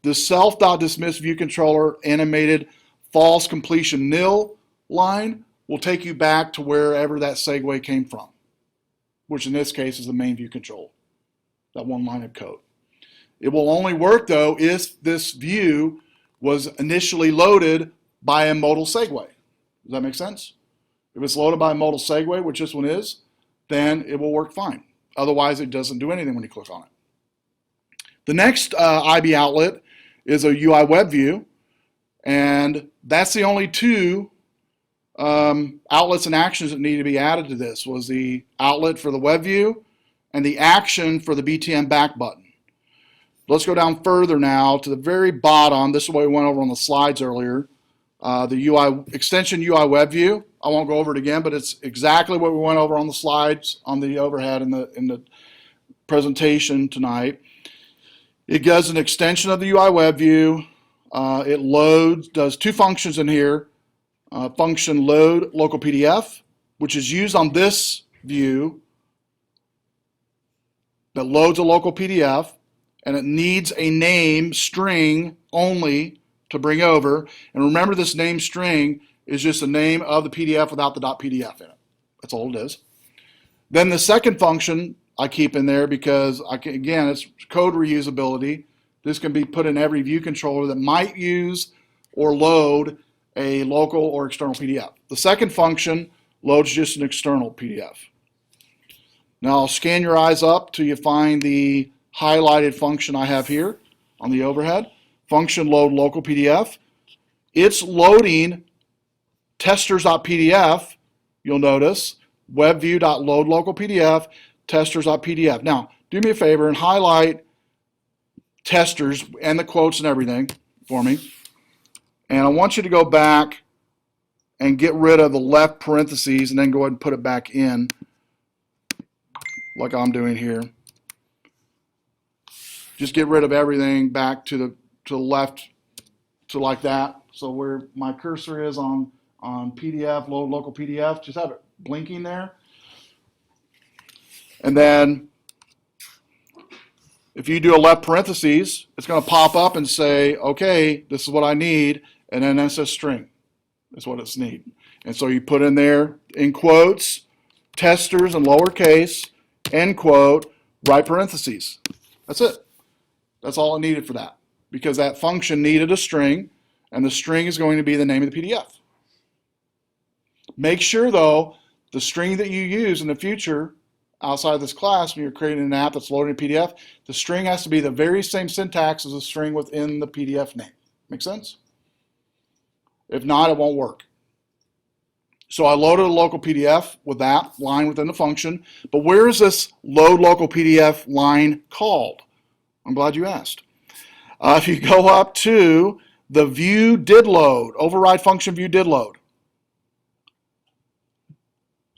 the self.dismiss view controller animated false completion nil line will take you back to wherever that segue came from, which in this case is the main view control, that one line of code. It will only work, though, if this view was initially loaded by a modal segue. Does that make sense? If it's loaded by a modal segue, which this one is, then it will work fine. Otherwise, it doesn't do anything when you click on it. The next IB outlet is a Uiwebview, and that's the only two outlets and actions that need to be added to this. Was the outlet for the Webview and the action for the BTM back button. Let's go down further now to the very bottom. This is what we went over on the slides earlier. The UI extension Uiwebview. I won't go over it again, but it's exactly what we went over on the slides on the overhead in the presentation tonight. It does an extension of the Uiwebview. It does two functions in here. Function load local PDF, which is used on this view that loads a local PDF, and it needs a name string only to bring over. And remember, this name string is just the name of the PDF without the .pdf in it. That's all it is. Then the second function I keep in there because, again, it's code reusability. This can be put in every view controller that might use or load a local or external PDF. The second function loads just an external PDF. Now I'll scan your eyes up till you find the highlighted function I have here on the overhead. Function load local PDF. It's loading testers.pdf, you'll notice, webview.load local PDF, testers.pdf. Now, do me a favor and highlight testers and the quotes and everything for me. And I want you to go back and get rid of the left parentheses and then go ahead and put it back in like I'm doing here. Just get rid of everything back to the left, to like that. So where my cursor is on PDF, load local PDF, just have it blinking there. And then if you do a left parentheses, it's going to pop up and say, okay, this is what I need, and then that says string. That's what it's need. And so you put in there, in quotes, testers in lowercase, end quote, right parentheses. That's it. That's all it needed for that. Because that function needed a string, and the string is going to be the name of the PDF. Make sure, though, the string that you use in the future, outside of this class, when you're creating an app that's loading a PDF, the string has to be the very same syntax as the string within the PDF name. Make sense? If not, it won't work. So I loaded a local PDF with that line within the function, but where is this load local PDF line called? I'm glad you asked. If you go up to the view did load, override function view did load,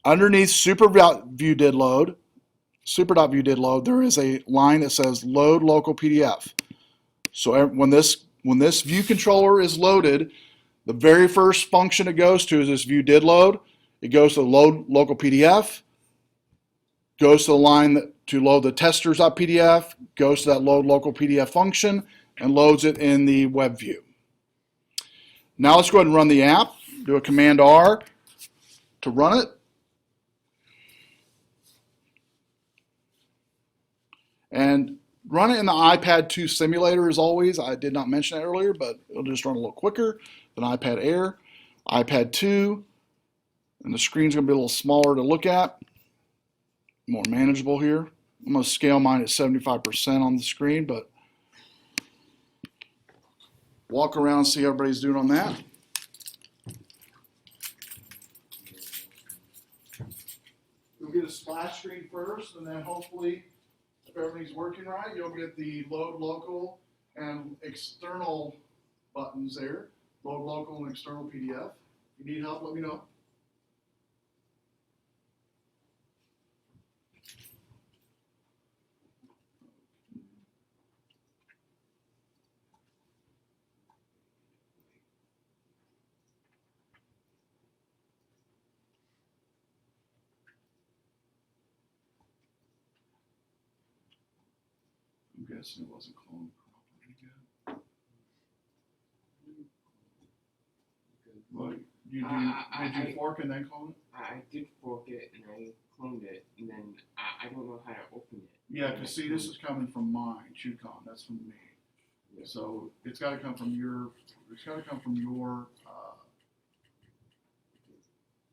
underneath super.view did load, there is a line that says load local PDF. So when this view controller is loaded, the very first function it goes to is this view did load. It goes to load local PDF, goes to the line to load the testers.pdf, goes to that load local PDF function, and loads it in the web view. Now let's go ahead and run the app. Do a Command R to run it. And run it in the iPad 2 simulator as always. I did not mention that earlier, but it'll just run a little quicker than iPad Air. iPad 2, and the screen's going to be a little smaller to look at, more manageable here. I'm going to scale mine at 75% on the screen, but walk around and see how everybody's doing on that. You'll get a splash screen first, and then hopefully, if everything's working right, you'll get the load local and external buttons there. Load local and external PDF. If you need help, let me know. I'm guessing it wasn't cloned properly yet. Well, did you fork and then clone it? I did fork it and I cloned it, and then I don't know how to open it. Yeah, because see, this is coming from mine, ChewCon. That's from me. Yeah. So it's got to come from your. It's got to come from your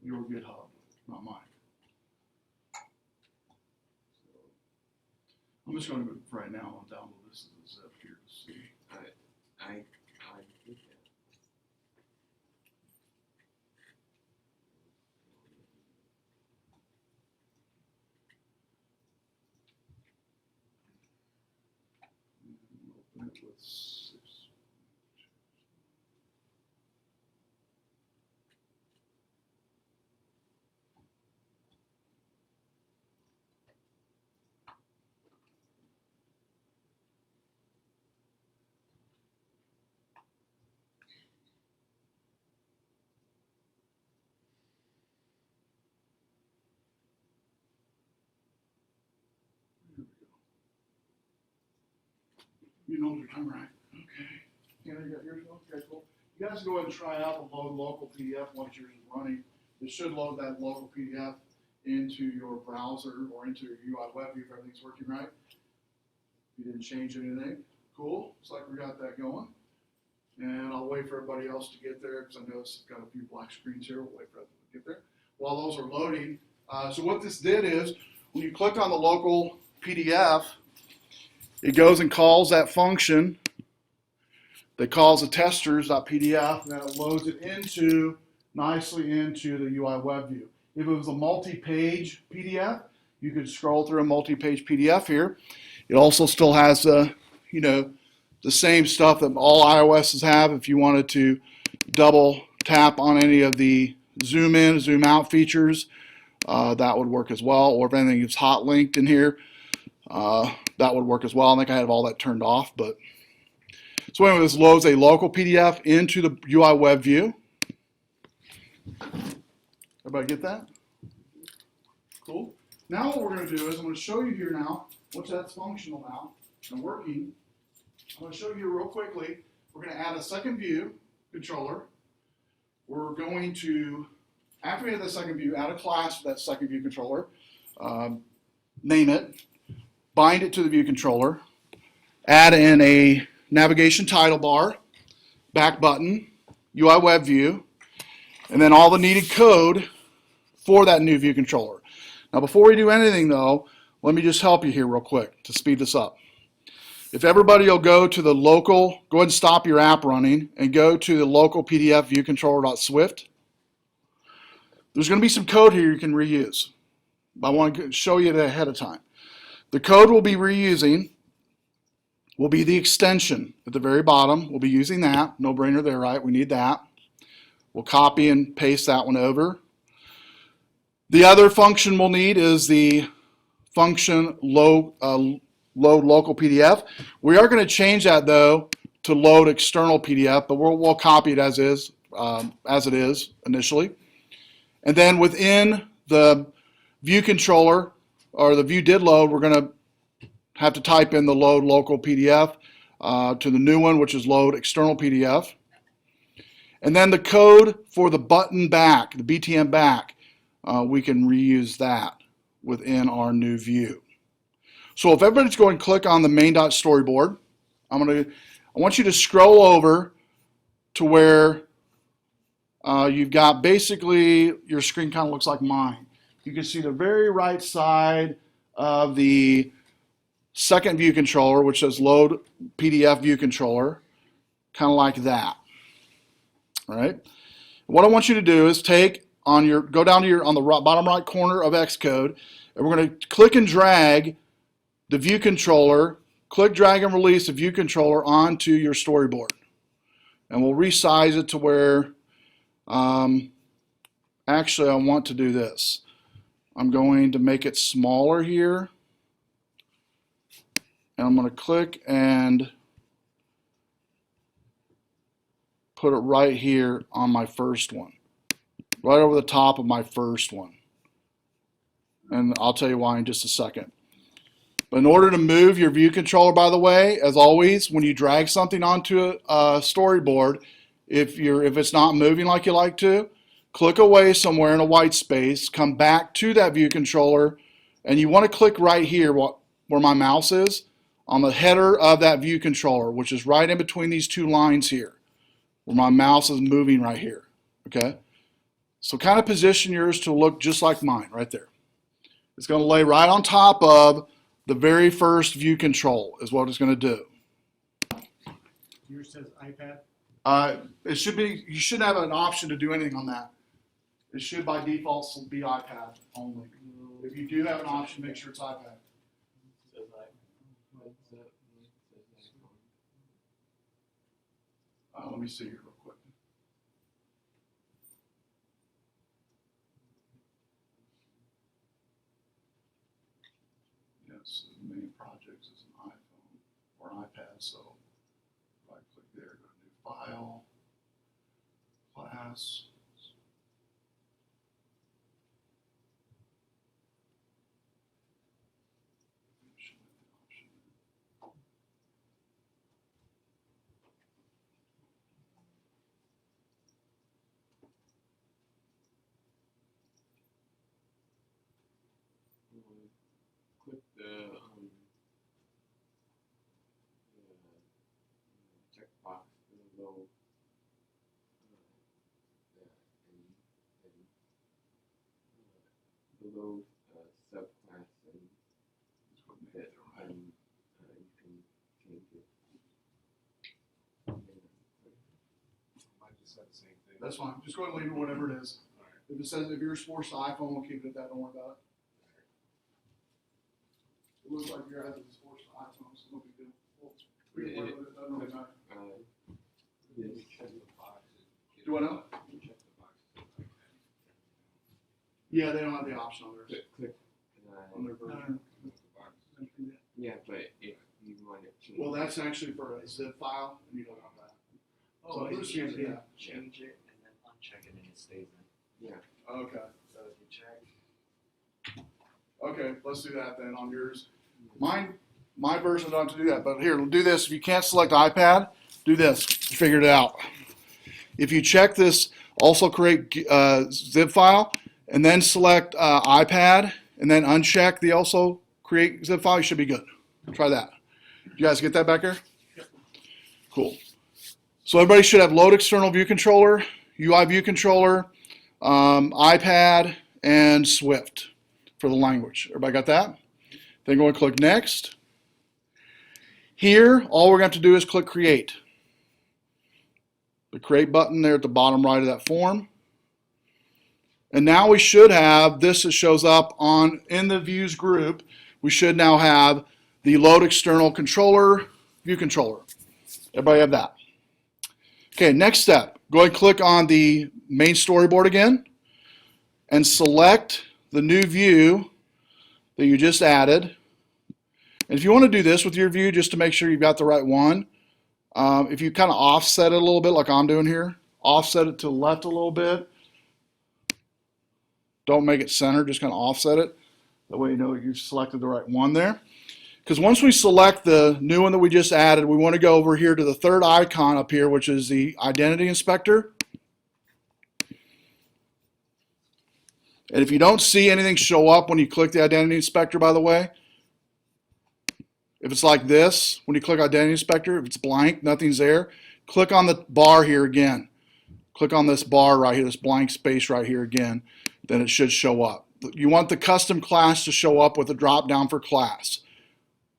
GitHub, not mine. So I'm just going to right now. I'll download this as a zip here to see. I did that. it with 6. You know your time, right? Okay. Yeah, you got yours. Okay, cool. You guys go ahead and try out the load local PDF once yours is running. It should load that local PDF into your browser or into your Uiwebview if everything's working right. You didn't change anything. Cool. Looks like we got that going. And I'll wait for everybody else to get there because I know it's got a few black screens here. We'll wait for them to get there. While those are loading, so what this did is when you click on the local PDF, it goes and calls that function that calls the testers.pdf, and then it loads it nicely into the Uiwebview. If it was a multi-page PDF, you could scroll through a multi-page PDF here. It also still has the same stuff that all iOSs have. If you wanted to double tap on any of the zoom in, zoom out features, that would work as well. Or if anything is hot linked in here, that would work as well. I think I have all that turned off, but so anyway, this loads a local PDF into the Uiwebview. Everybody get that? Cool. Now what we're going to do is I'm going to show you here now, once that's functional now and working, I'm going to show you real quickly. We're going to add a second view controller. We're going to, after we add the second view, add a class for that second view controller, name it, bind it to the view controller, add in a navigation title bar, back button, Uiwebview, and then all the needed code for that new view controller. Now before we do anything though, let me just help you here real quick to speed this up. If everybody will go to the local, go ahead and stop your app running and go to the local PDF viewcontroller.swift. There's going to be some code here you can reuse. I want to show you it ahead of time. The code we'll be reusing will be the extension at the very bottom. We'll be using that. No brainer there, right? We need that. We'll copy and paste that one over. The other function we'll need is the function load local PDF. We are going to change that though to load external PDF, but we'll copy it as it is initially. And then within the view controller or the view did load, we're going to have to type in the load local PDF to the new one, which is load external PDF. And then the code for the button back, the BTM back, we can reuse that within our new view. So if everybody's going to click on the main.storyboard, I want you to scroll over to where you've got basically your screen kind of looks like mine. You can see the very right side of the second view controller, which says load PDF view controller, kind of like that. All right. What I want you to do is go down to on the bottom right corner of Xcode, and we're going to click and drag the view controller, click, drag, and release the view controller onto your storyboard. And we'll resize it to where, actually I want to do this. I'm going to make it smaller here. And I'm going to click and put it right here on my first one. Right over the top of my first one. And I'll tell you why in just a second. But in order to move your view controller, by the way, as always, when you drag something onto a storyboard, if it's not moving like you like to, click away somewhere in a white space, come back to that view controller, and you want to click right here where my mouse is, on the header of that view controller, which is right in between these two lines here, where my mouse is moving right here, okay? So kind of position yours to look just like mine, right there. It's going to lay right on top of the very first view control is what it's going to do. Yours says iPad? It should be, you shouldn't have an option to do anything on that. It should by default be iPad only. If you do have an option, make sure it's iPad. let me see here real quick. Yes, the main projects is an iPhone or an iPad, so right click there, go to new file, class. Click the checkbox below below subclass and that you can change it. I just said the same thing. That's fine. Just go ahead and leave it whatever it is. If it says if you're forced to iPhone, we'll keep it at that. Don't worry about it. It looks like your address is forced to iPhone, so no big deal. We can work with it. Doesn't really matter. Yes. Check the boxes. Do what now? Check the boxes. Yeah, they don't have the option on theirs. Click On their version. yeah, but if you want to change Well, that's actually for a zip file, and you don't want that. Oh, So you Bruce can changes that. change it and then uncheck it and it stays in. Okay. So if you check. Okay, let's do that then on yours. My version don't have to do that, but here, do this. If you can't select iPad, do this. Figure it out. If you check this, also create zip file, and then select iPad, and then uncheck the also create zip file, you should be good. Try that. You guys get that back here? Yep. Cool. So everybody should have load external view controller, UI view controller, iPad, and Swift for the language. Everybody got that? Then go and click next. Here, all we're going to have to do is click create. The create button there at the bottom right of that form. And now we should have this that shows up in the views group. We should now have the load external controller, view controller. Everybody have that? Okay, next step. Go ahead and click on the main storyboard again and select the new view that you just added. And if you want to do this with your view just to make sure you've got the right one, if you kind of offset it a little bit like I'm doing here, offset it to the left a little bit. Don't make it center, just kind of offset it. That way you know you've selected the right one there. Because once we select the new one that we just added, we want to go over here to the third icon up here, which is the Identity Inspector. And if you don't see anything show up when you click the Identity Inspector, by the way, if it's like this, when you click Identity Inspector, if it's blank, nothing's there, click on the bar here again. Click on this bar right here, this blank space right here again, then it should show up. You want the custom class to show up with a drop down for class.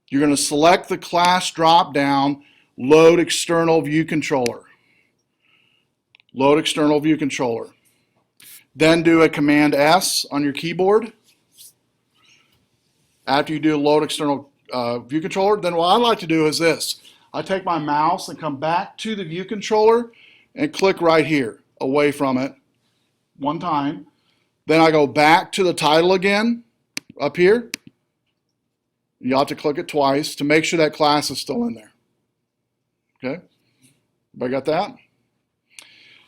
You're going to select the class drop down, load external view controller. Load external view controller. Then do a Command S on your keyboard. After you do load external view controller, then what I like to do is this. I take my mouse and come back to the view controller and click right here, away from it, one time. Then I go back to the title again, up here. You'll have to click it twice to make sure that class is still in there. Okay? Everybody got that?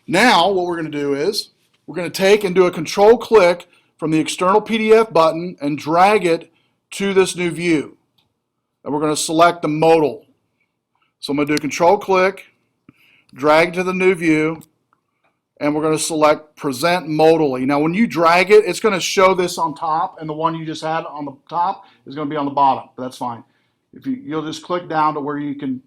Now, what we're going to do is, we're going to take and do a control click from the external PDF button and drag it to this new view. And we're going to select the modal. So I'm going to do a control click, drag to the new view, and we're going to select present modally. Now when you drag it, it's going to show this on top, and the one you just had on the top is going to be on the bottom, but that's fine. If you'll just click down to where you can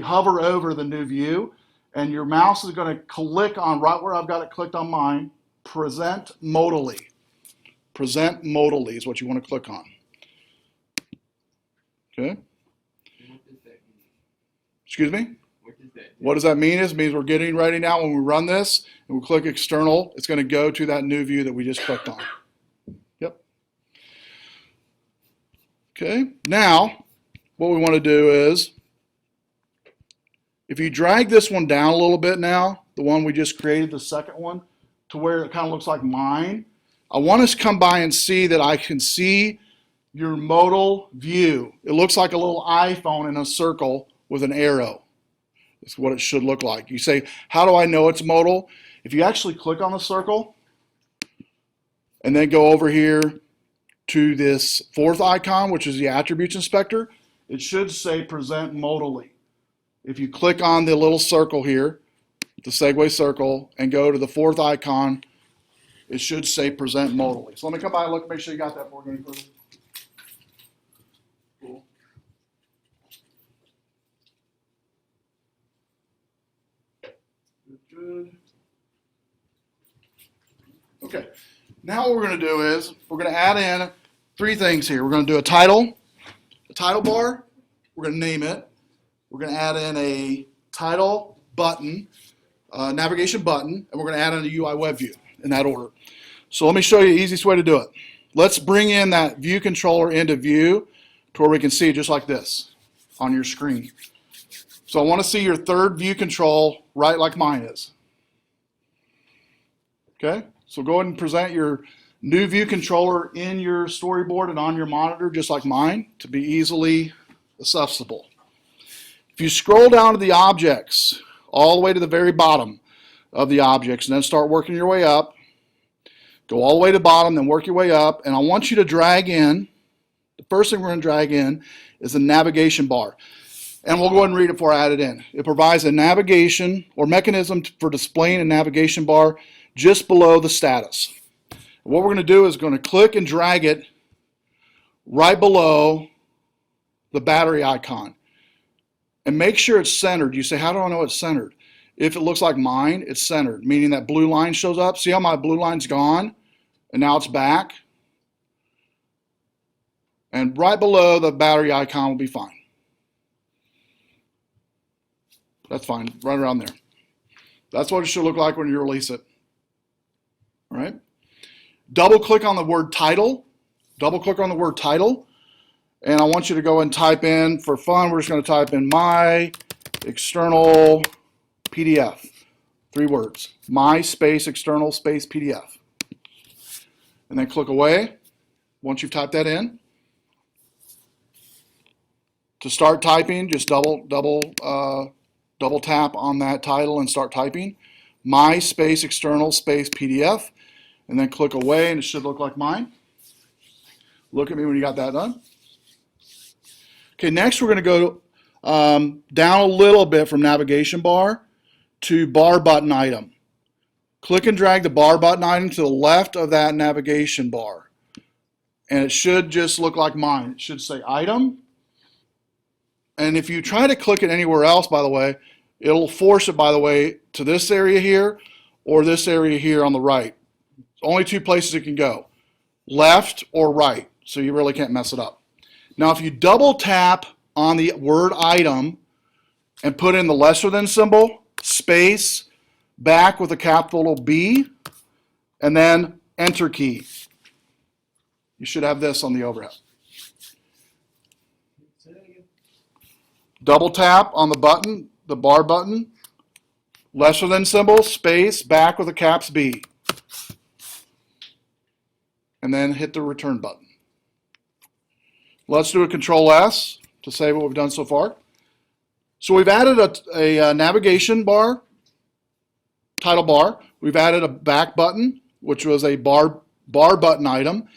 hover over the new view, and your mouse is going to click on right where I've got it clicked on mine, present modally. Present modally is what you want to click on. Okay? What does that mean? Excuse me? What does that do? What does that mean? It means we're getting ready now when we run this and we click external, it's going to go to that new view that we just clicked on. Yep. Okay, now what we want to do is If you drag this one down a little bit now, the one we just created, the second one, to where it kind of looks like mine, I want us to come by and see that I can see your modal view. It looks like a little iPhone in a circle with an arrow. That's what it should look like. You say, how do I know it's modal? If you actually click on the circle and then go over here to this fourth icon, which is the attributes inspector, it should say present modally. If you click on the little circle here, the segue circle, and go to the fourth icon, it should say present modally. So let me come by and look, make sure you got that before we go any further. Cool. Good. Okay, now what we're going to do is we're going to add in three things here. We're going to do a title bar. We're going to name it. We're going to add in a title button, navigation button, and we're going to add in a Uiwebview in that order. So let me show you the easiest way to do it. Let's bring in that view controller into view to where we can see it just like this on your screen. So I want to see your third view control right like mine is. Okay, so go ahead and present your new view controller in your storyboard and on your monitor just like mine to be easily accessible. If you scroll down to the objects, all the way to the very bottom of the objects, and then start working your way up, go all the way to the bottom, then work your way up, and I want you to drag in, the first thing we're going to drag in is the navigation bar. And we'll go ahead and read it before I add it in. It provides a navigation or mechanism for displaying a navigation bar just below the status. What we're going to do is going to click and drag it right below the battery icon. And make sure it's centered. You say, how do I know it's centered? If it looks like mine, it's centered, meaning that blue line shows up. See how my blue line's gone? And now it's back. And right below the battery icon will be fine. That's fine, right around there. That's what it should look like when you release it. All right? Double click on the word title. Double click on the word title. And I want you to go and type in, for fun, we're just going to type in my external PDF. 3 words. My space external space PDF. And then click away once you've typed that in. To start typing, just double tap on that title and start typing. My space external space PDF. And then click away and it should look like mine. Look at me when you got that done. Okay, next we're going to go down a little bit from navigation bar to bar button item. Click and drag the bar button item to the left of that navigation bar. And it should just look like mine. It should say item. And if you try to click it anywhere else, by the way, it'll force it, by the way, to this area here or this area here on the right. Only 2 places it can go, left or right. So you really can't mess it up. Now, if you double tap on the word item and put in the lesser than symbol, space, back with a capital B, and then enter key, you should have this on the overhead. Double tap on the button, the bar button, lesser than symbol, space, back with a caps B, and then hit the return button. Let's do a Control S to save what we've done so far. So we've added a navigation bar, title bar. We've added a back button, which was a bar button item.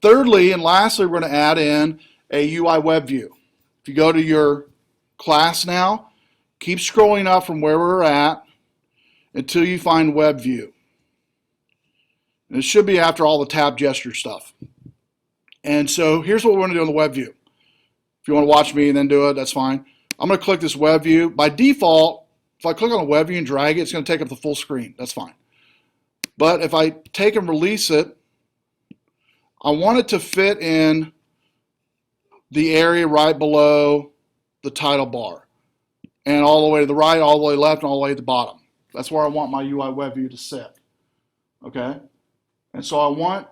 Thirdly and lastly, we're going to add in a Uiwebview. If you go to your class now, keep scrolling up from where we're at until you find Webview. And it should be after all the tab gesture stuff. And so here's what we're going to do in the Webview. If you want to watch me and then do it, that's fine. I'm going to click this Webview. By default, if I click on a Webview and drag it, it's going to take up the full screen. That's fine. But if I take and release it, I want it to fit in the area right below the title bar. And all the way to the right, all the way left, and all the way to the bottom. That's where I want my Uiwebview to sit. Okay? And so I want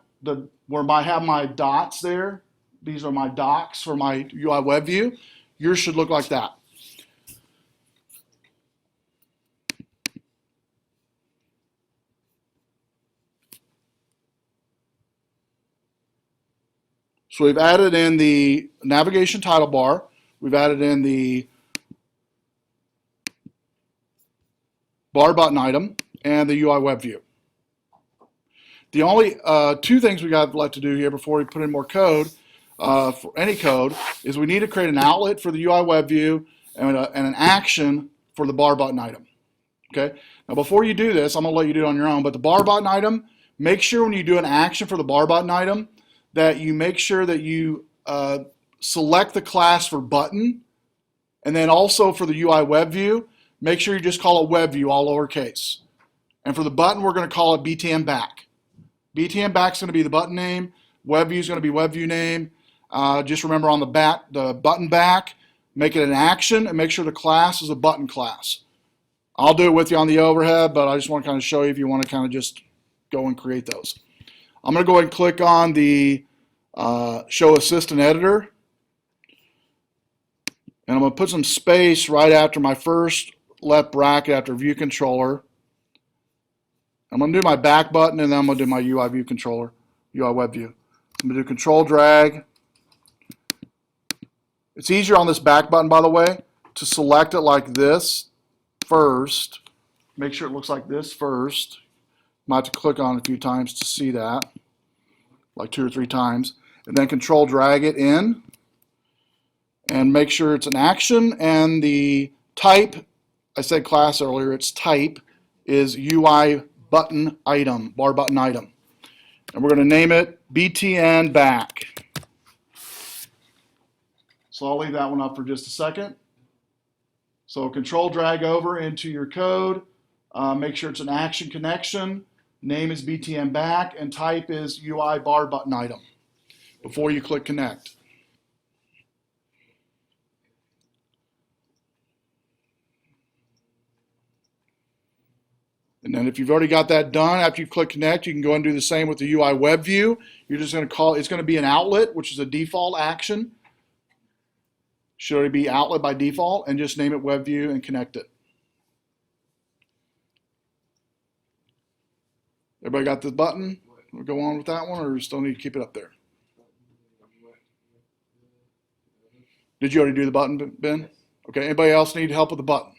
where I have my dots there, these are my docs for my Uiwebview. Yours should look like that. So we've added in the navigation title bar. We've added in the bar button item and the UI web view. The only two things we got left to do here before we put in more code, for any code, is we need to create an outlet for the UI web view and an action for the bar button item. Okay. Now before you do this, I'm going to let you do it on your own, but the bar button item, make sure when you do an action for the bar button item that you make sure that you select the class for button, and then also for the UI web view, make sure you just call it Webview, all lowercase. And for the button, we're going to call it BTN back. BTN back is going to be the button name. Webview is going to be Webview name. Just remember on the button back, make it an action and make sure the class is a button class. I'll do it with you on the overhead, but I just want to kind of show you if you want to kind of just go and create those. I'm going to go ahead and click on the Show Assistant Editor. And I'm going to put some space right after my first left bracket after View Controller. I'm going to do my back button, and then I'm going to do my UI View Controller, UI Web View. I'm going to do Control Drag. It's easier on this back button, by the way, to select it like this first. Make sure it looks like this first. Might have to click on it a few times to see that, like 2 or 3 times. And then Control Drag it in. And make sure it's an action, and the type, I said class earlier, its type is UI button item, bar button item. And we're going to name it BTN back. So I'll leave that one up for just a second. So control drag over into your code, make sure it's an action connection, name is BTN back, and type is UI bar button item before you click connect. And then if you've already got that done, after you've clicked connect, you can go and do the same with the UI web view. You're just going to call, it's going to be an outlet, which is a default action. Should already be outlet by default, and just name it web view and connect it. Everybody got the button? We'll go on with that one, or still need to keep it up there? Did you already do the button, Ben? Okay, anybody else need help with the button?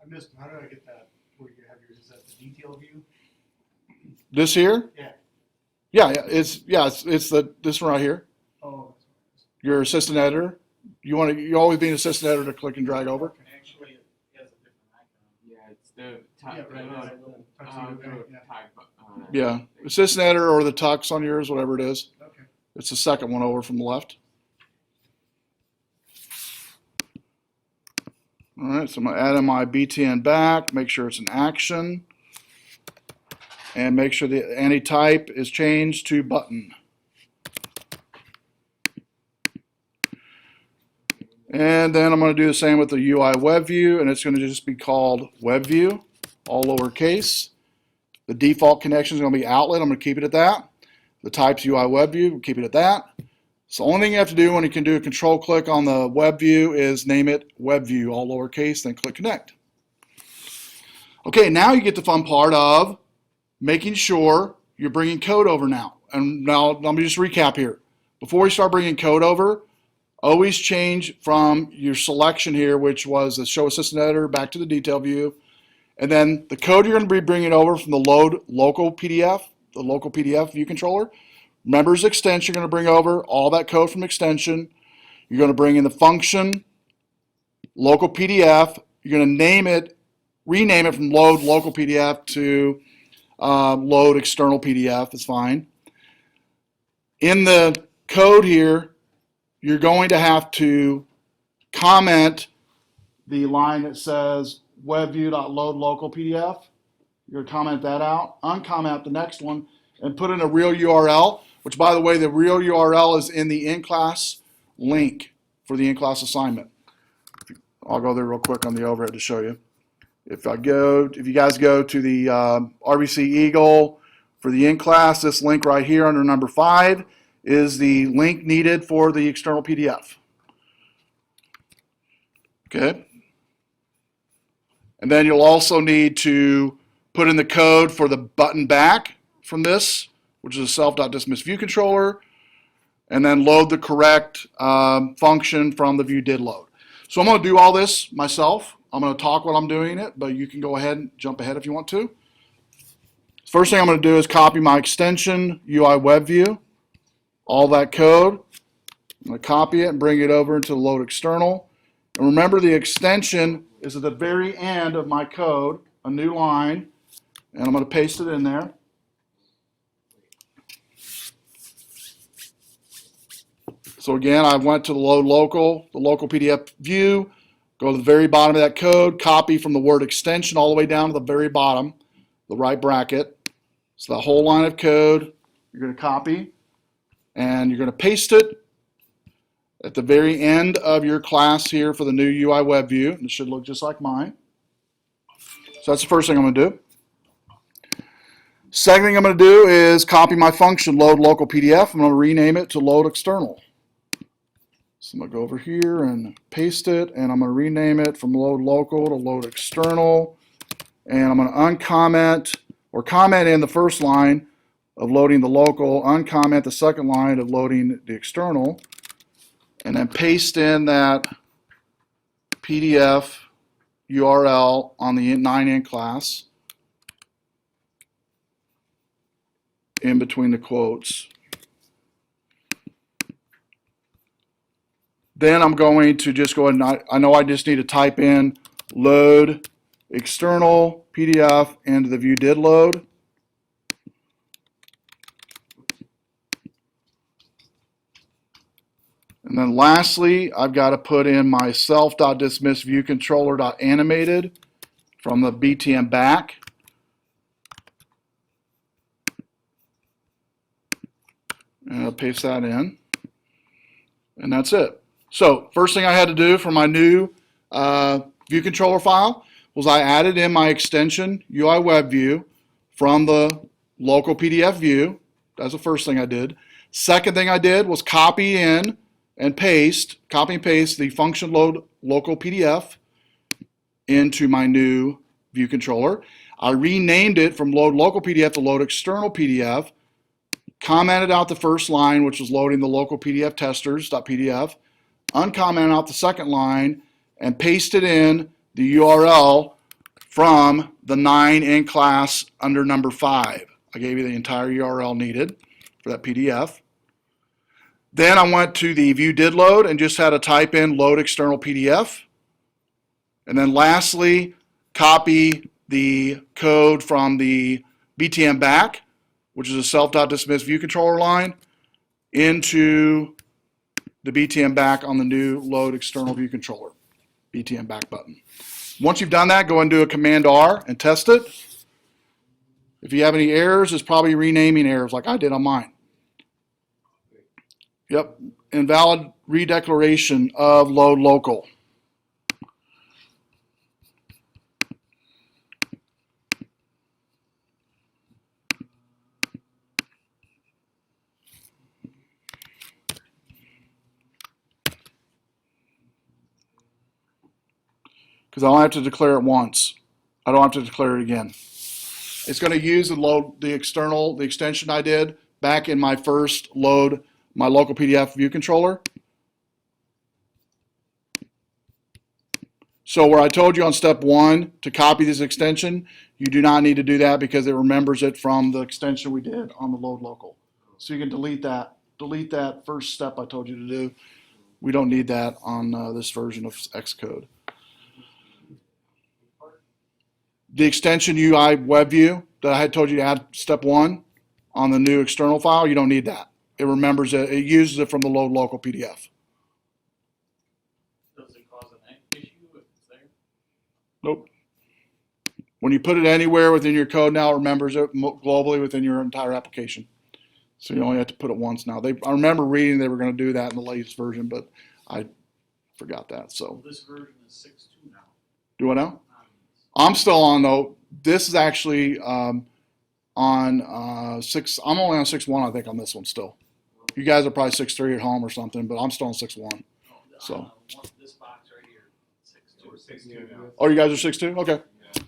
I missed, how did I get that, where you have yours, is that the detail view? This here? Yeah. Yeah, it's this one right here. Oh. Your assistant editor. You always be an assistant editor to click and drag over. Actually, it has a different icon. Yeah, it's the Yeah, type. right, there's a little tuxedo guy, yeah. Type. Yeah, assistant editor or the tux on yours, whatever it is. Okay. It's the second one over from the left. All right, so I'm going to add in my BTN back, make sure it's an action, and make sure the anti-type is changed to button. And then I'm going to do the same with the UI web view, and it's going to just be called web view, all lowercase. The default connection is going to be outlet. I'm going to keep it at that. The type's UI web view, we'll keep it at that. So the only thing you have to do when you can do a control click on the web view is name it web view, all lowercase, then click connect. Okay, now you get the fun part of making sure you're bringing code over now. And now let me just recap here. Before we start bringing code over, always change from your selection here, which was the Show Assistant Editor, back to the Detail View. And then the code you're going to be bringing over from the Load Local PDF, the local PDF view controller. Remember, as extension, you're going to bring over all that code from extension. You're going to bring in the function, local PDF. You're going to name it, rename it from Load Local PDF to Load External PDF. It's fine. In the code here, you're going to have to comment the line that says webview.loadLocalPDF. You're going to comment that out, uncomment the next one, and put in a real URL, which, by the way, the real URL is in the in-class link for the in-class assignment. I'll go there real quick on the overhead to show you. If you guys go to the RBC Eagle for the in-class, this link right here under number 5 is the link needed for the external PDF. Okay. And then you'll also need to put in the code for the button back from this which is a self.dismiss view controller, and then load the correct function from the view did load. So I'm going to do all this myself. I'm going to talk while I'm doing it, but you can go ahead and jump ahead if you want to. First thing I'm going to do is copy my extension Uiwebview, all that code. I'm going to copy it and bring it over into the load external. And remember, the extension is at the very end of my code, a new line, and I'm going to paste it in there. So again, I went to the load local, the local PDF view, go to the very bottom of that code, copy from the word extension all the way down to the very bottom, the right bracket. So the whole line of code, you're going to copy, and you're going to paste it at the very end of your class here for the new Uiwebview. And it should look just like mine. So that's the first thing I'm going to do. Second thing I'm going to do is copy my function, load local PDF. I'm going to rename it to load external. So I'm going to go over here and paste it, and I'm going to rename it from load local to load external. And I'm going to uncomment or comment in the first line of loading the local, uncomment the second line of loading the external, and then paste in that PDF URL on the 9int class in between the quotes. Then I'm going to just go ahead and I know I just need to type in load external PDF into the view did load. And then lastly, I've got to put in my self.dismiss view controller.animated from the BTM back. And I'll paste that in. And that's it. So first thing I had to do for my new view controller file was I added in my extension Uiwebview from the local PDF view. That's the first thing I did. Second thing I did was copy and paste the function load local PDF into my new view controller. I renamed it from load local PDF to load external PDF, commented out the first line, which was loading the local PDF testers.pdf, uncommented out the second line, and pasted in the URL from the 9int class under number 5. I gave you the entire URL needed for that PDF. Then I went to the view did load and just had to type in load external PDF. And then lastly, copy the code from the BTM back, which is a self.dismiss view controller line, into the BTM back on the new load external view controller, BTM back button. Once you've done that, go and do a Command R and test it. If you have any errors, it's probably renaming errors like I did on mine. Yep, invalid redeclaration of load local. Because I don't have to declare it once. I don't have to declare it again. It's going to use the extension I did back in my first load, my local PDF view controller. So where I told you on step 1 to copy this extension, you do not need to do that because it remembers it from the extension we did on the load local. So you can delete that first step I told you to do. We don't need that on this version of Xcode. The extension Uiwebview that I had told you to add step 1 on the new external file, you don't need that. It remembers it. It uses it from the load local PDF. Does it cause an issue if it's there? Nope. When you put it anywhere within your code now, it remembers it globally within your entire application. So you only have to put it once now. I remember reading they were going to do that in the latest version, but I forgot that. So Well, this version is 6.2 now. do what now? I'm still on though. This is actually on 6. I'm only on 6.1, I think, on this one still. You guys are probably 6.3 at home or something, but I'm still on 6.1. So. This box right here, 6.2. We're 6.2 now. Oh, you guys are 6.2? Okay. Yeah.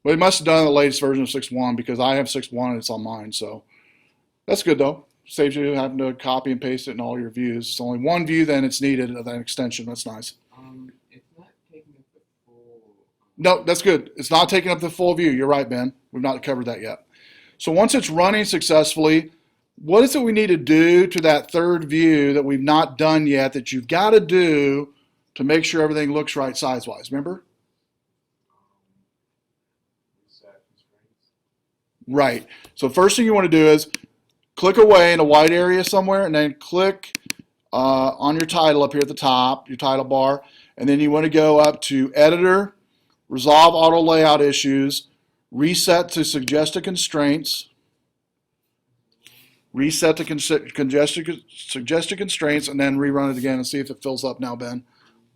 Well, they must have done the latest version of 6.1 because I have 6.1 and it's on mine. So That's good though. Saves you having to copy and paste it in all your views. It's only one view then it's needed of that extension. That's nice. It's not taking up the full. No, that's good. It's not taking up the full view. You're right, Ben. We've not covered that yet. So once it's running successfully, what is it we need to do to that third view that we've not done yet that you've got to do to make sure everything looks right size-wise? Remember? Reset constraints. Right. So first thing you want to do is click away in a white area somewhere, and then click on your title up here at the top, your title bar, and then you want to go up to Editor, Resolve Auto Layout Issues, Reset to Suggested Constraints, reset to suggested constraints, and then rerun it again and see if it fills up now, Ben,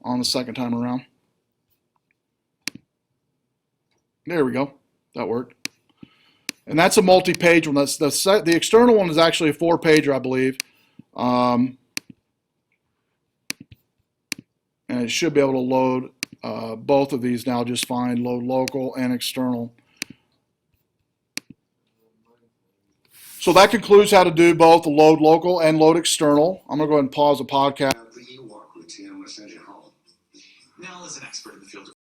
on the second time around. There we go. That worked. And that's a multi-page one. That's the external one is actually a 4-pager, I believe. And it should be able to load both of these now just fine, load local and external. So that concludes how to do both the load local and load external. I'm going to go ahead and pause the podcast. The Ewok routine, I'm going to send you home. Nell is an expert in the field of